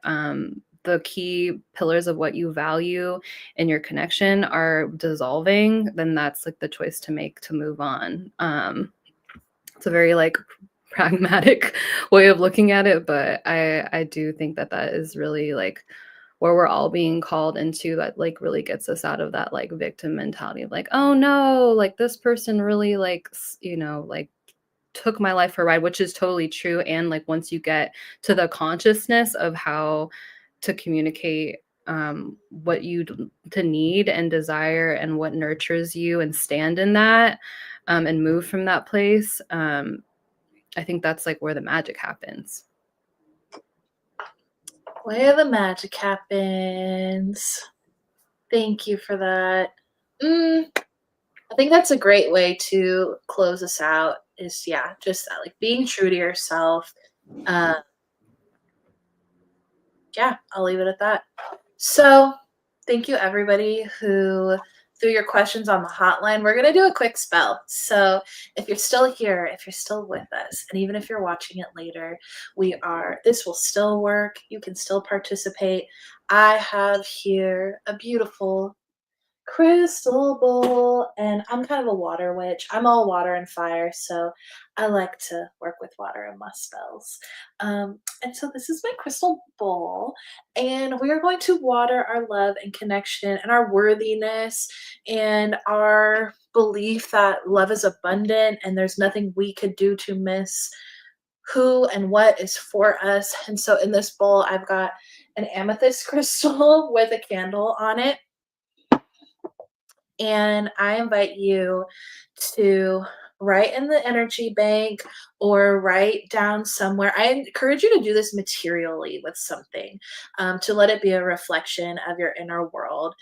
the key pillars of what you value in your connection are dissolving, then that's like the choice to make to move on. It's a very like pragmatic way of looking at it, but I do think that that is really like where we're all being called into, that like really gets us out of that like victim mentality of like, oh no, like this person really like like took my life for a ride, which is totally true. And like once you get to the consciousness of how to communicate what you to need and desire, and what nurtures you, and stand in that, and move from that place, I think that's like where the magic happens. Where the magic happens. Thank you for that. I think that's a great way to close us out. Is yeah, just that, like being true to yourself. Uh, yeah, I'll leave it at that. So, thank you everybody who threw your questions on the hotline. We're going to do a quick spell. So, if you're still here, if you're still with us, and even if you're watching it later, this will still work. You can still participate. I have here a beautiful crystal bowl, and I'm kind of a water witch. I'm all water and fire, so I like to work with water in my spells. And so this is my crystal bowl, and we are going to water our love and connection and our worthiness and our belief that love is abundant and there's nothing we could do to miss who and what is for us. And so in this bowl, I've got an amethyst crystal with a candle on it, and I invite you to write in the energy bank or write down somewhere. I encourage you to do this materially with something, to let it be a reflection of your inner world.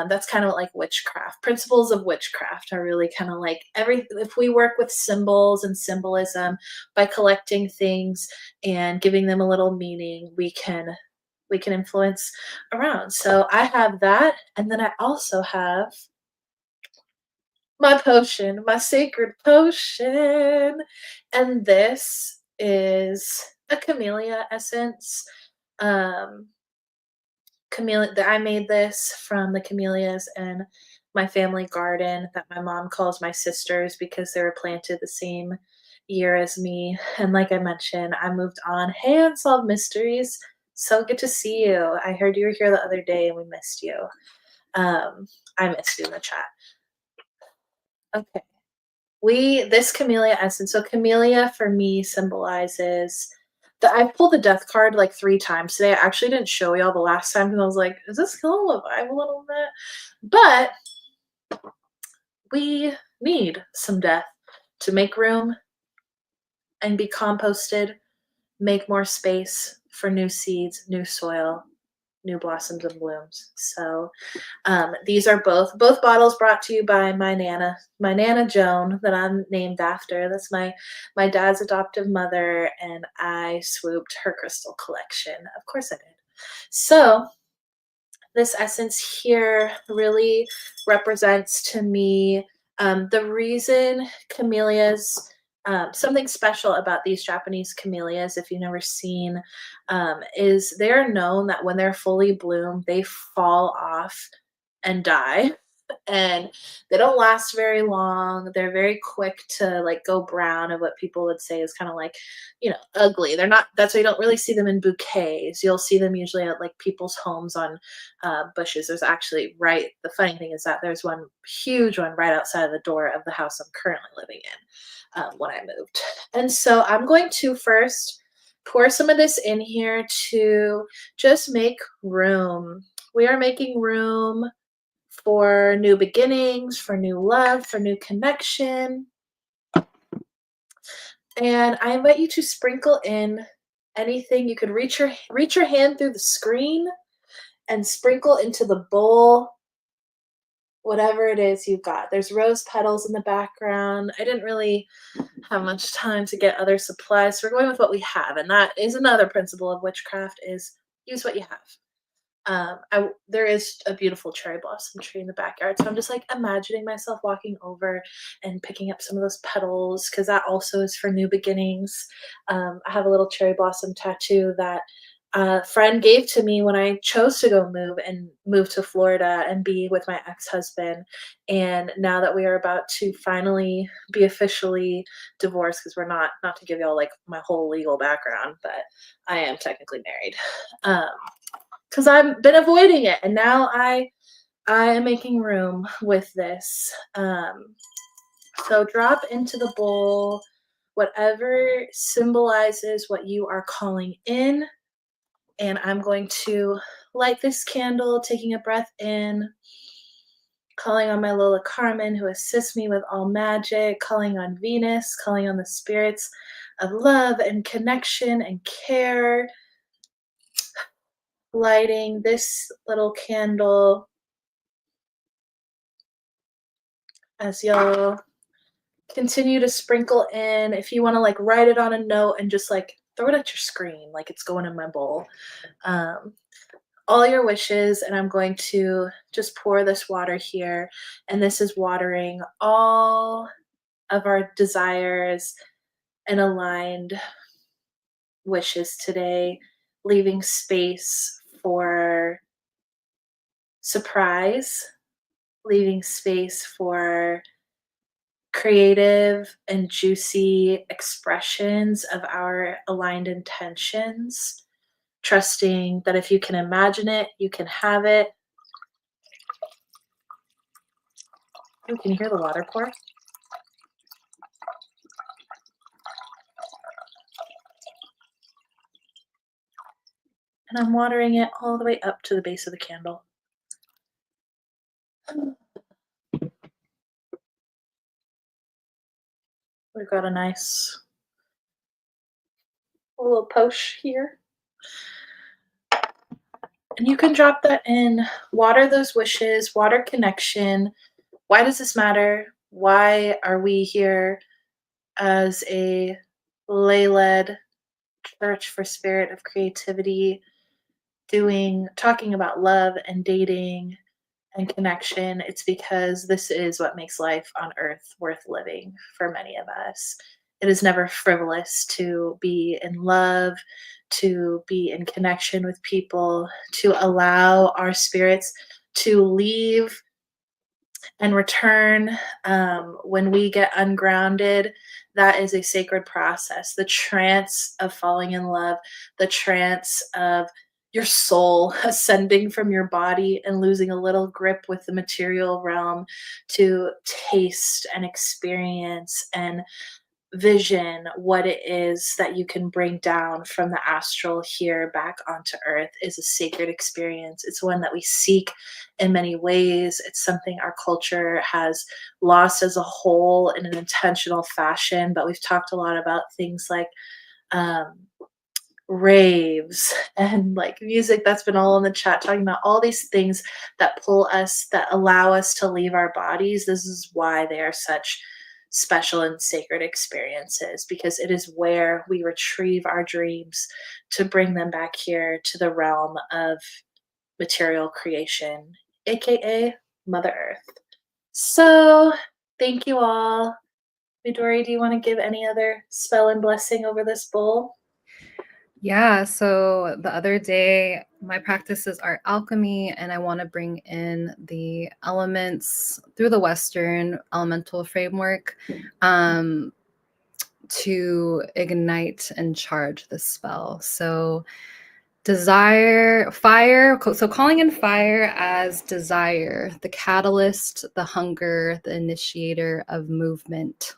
That's kind of like witchcraft. Principles of witchcraft are really kind of like if we work with symbols and symbolism by collecting things and giving them a little meaning, we can influence around. So I have that, and then I also have my potion, my sacred potion. And this is a camellia essence. Um, Camellia, I made this from the camellias in my family garden that my mom calls my sisters because they were planted the same year as me. And like I mentioned, I moved on. Hey, Unsolved Mysteries. So good to see you. I heard you were here the other day and we missed you. I missed you in the chat. Okay. This camellia essence. So camellia for me symbolizes that I pulled the death card like 3 times today. I actually didn't show y'all the last time because I was like, is this killing the vibe a little bit? But we need some death to make room and be composted, make more space for new seeds, new soil, new blossoms and blooms. So these are both bottles brought to you by my Nana Joan, that I'm named after. That's my dad's adoptive mother, and I swooped her crystal collection. Of course I did. So this essence here really represents to me the reason camellias. Something special about these Japanese camellias, if you've never seen, is they're known that when they're fully bloomed, they fall off and die, and they don't last very long. They're very quick to like go brown, and what people would say is kind of like, ugly. They're not. That's why you don't really see them in bouquets. You'll see them usually at like people's homes on bushes. There's actually right. The funny thing is that there's one huge one right outside of the door of the house I'm currently living in when I moved. And so I'm going to first pour some of this in here to just make room. We are making room for new beginnings, for new love, for new connection. And I invite you to sprinkle in anything. You could reach your hand through the screen and sprinkle into the bowl whatever it is you've got. There's rose petals in the background. I didn't really have much time to get other supplies, so we're going with what we have, and that is another principle of witchcraft: is use what you have. There is a beautiful cherry blossom tree in the backyard, so I'm just like imagining myself walking over and picking up some of those petals because that also is for new beginnings. I have a little cherry blossom tattoo that a friend gave to me when I chose to go move to Florida and be with my ex-husband. And now that we are about to finally be officially divorced, because we're not to give y'all like my whole legal background, but I am technically married. Because I've been avoiding it, and now I am making room with this. So drop into the bowl whatever symbolizes what you are calling in, and I'm going to light this candle, taking a breath in, calling on my Lola Carmen, who assists me with all magic, calling on Venus, calling on the spirits of love and connection and care, lighting this little candle as y'all continue to sprinkle in. If you want to like write it on a note and just like throw it at your screen like it's going in my bowl. Um, all your wishes, and I'm going to just pour this water here, and this is watering all of our desires and aligned wishes today, leaving space for surprise, leaving space for creative and juicy expressions of our aligned intentions, trusting that if you can imagine it, you can have it. Oh, can you hear the water pour? And I'm watering it all the way up to the base of the candle. We've got a nice little poche here. And you can drop that in, water those wishes, water connection. Why does this matter? Why are we here as a lay-led church for spirit of creativity, talking about love and dating and connection? It's because this is what makes life on earth worth living for many of us. It is never frivolous to be in love, to be in connection with people, to allow our spirits to leave and return when we get ungrounded. That is a sacred process. The trance of falling in love, the trance of your soul ascending from your body and losing a little grip with the material realm to taste and experience and vision what it is that you can bring down from the astral here back onto earth is a sacred experience. It's one that we seek in many ways. It's something our culture has lost as a whole in an intentional fashion, but we've talked a lot about things like raves and like music. That's been all in the chat, talking about all these things that pull us, that allow us to leave our bodies. This is why they are such special and sacred experiences, because it is where we retrieve our dreams to bring them back here to the realm of material creation, aka Mother Earth. So thank you all. Midori, do you want to give any other spell and blessing over this bowl? Yeah, so the other day, my practices are alchemy, and I want to bring in the elements through the Western elemental framework to ignite and charge the spell. So, desire, fire, so calling in fire as desire, the catalyst, the hunger, the initiator of movement.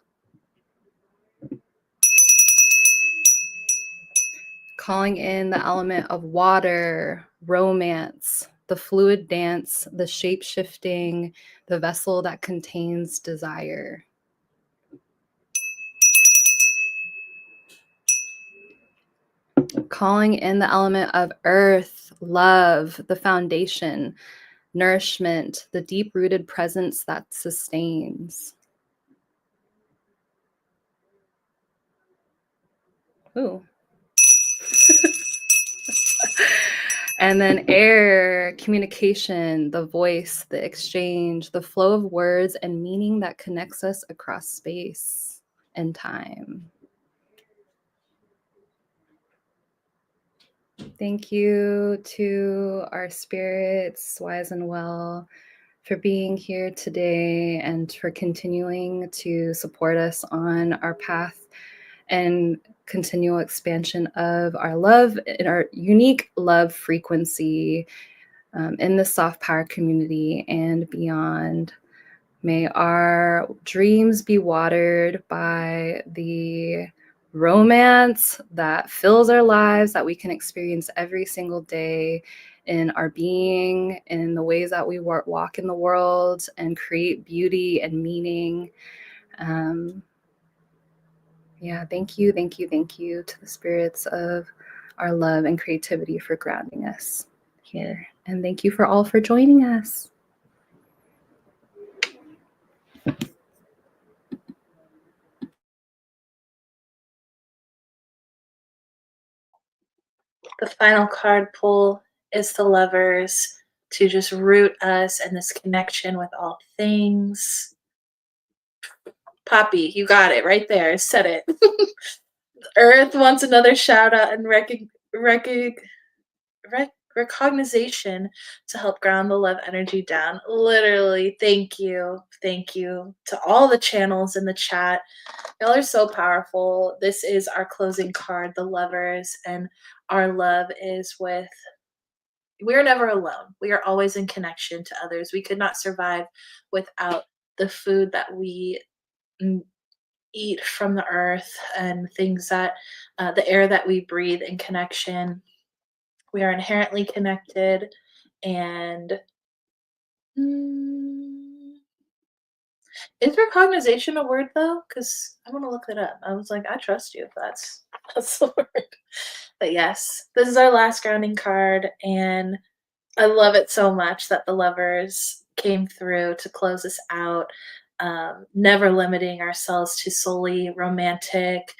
calling in the element of water, romance, the fluid dance, the shape-shifting, the vessel that contains desire. Calling in the element of earth, love, the foundation, nourishment, the deep-rooted presence that sustains. Ooh. And then air, communication, the voice, the exchange, the flow of words and meaning that connects us across space and time. Thank you to our spirits, wise and well, for being here today and for continuing to support us on our path and continual expansion of our love and our unique love frequency in the soft power community and beyond. May our dreams be watered by the romance that fills our lives, that we can experience every single day in our being, in the ways that we walk in the world and create beauty and meaning. Yeah, thank you to the spirits of our love and creativity for grounding us here. And thank you for all for joining us. The final card pull is the Lovers, to just root us in this connection with all things. Poppy, you got it right there. Said it. Earth wants another shout out and recognition to help ground the love energy down. Literally, thank you. Thank you to all the channels in the chat. Y'all are so powerful. This is our closing card, the Lovers, and our love is with. We're never alone. We are always in connection to others. We could not survive without the food that we eat from the earth and things that the air that we breathe in connection. We are inherently connected. And is recognition a word though? Because I want to look it up. I was like, I trust you if that's the word. But yes, this is our last grounding card, and I love it so much that the Lovers came through to close us out. Never limiting ourselves to solely romantic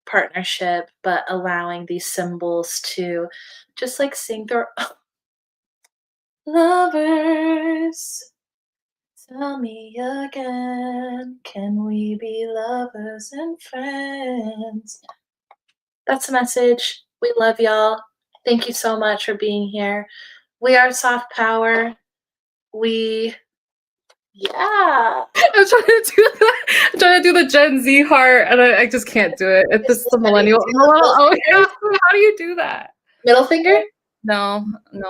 partnership, but allowing these symbols to just like sing through. Lovers, tell me again, can we be lovers and friends? That's the message. We love y'all. Thank you so much for being here. We are Soft Power. Yeah. I'm trying to do the Gen Z heart, and I just can't do it. If this is the millennial. Oh, yeah. How do you do that? Middle finger? No,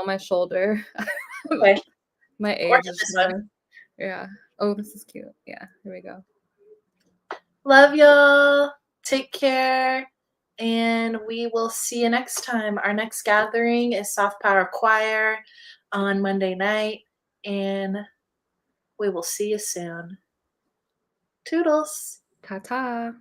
my shoulder. Okay. My age is this one. Yeah. Oh, this is cute. Yeah, here we go. Love y'all. Take care. And we will see you next time. Our next gathering is Soft Power Choir on Monday night. And we will see you soon. Toodles. Ta-ta.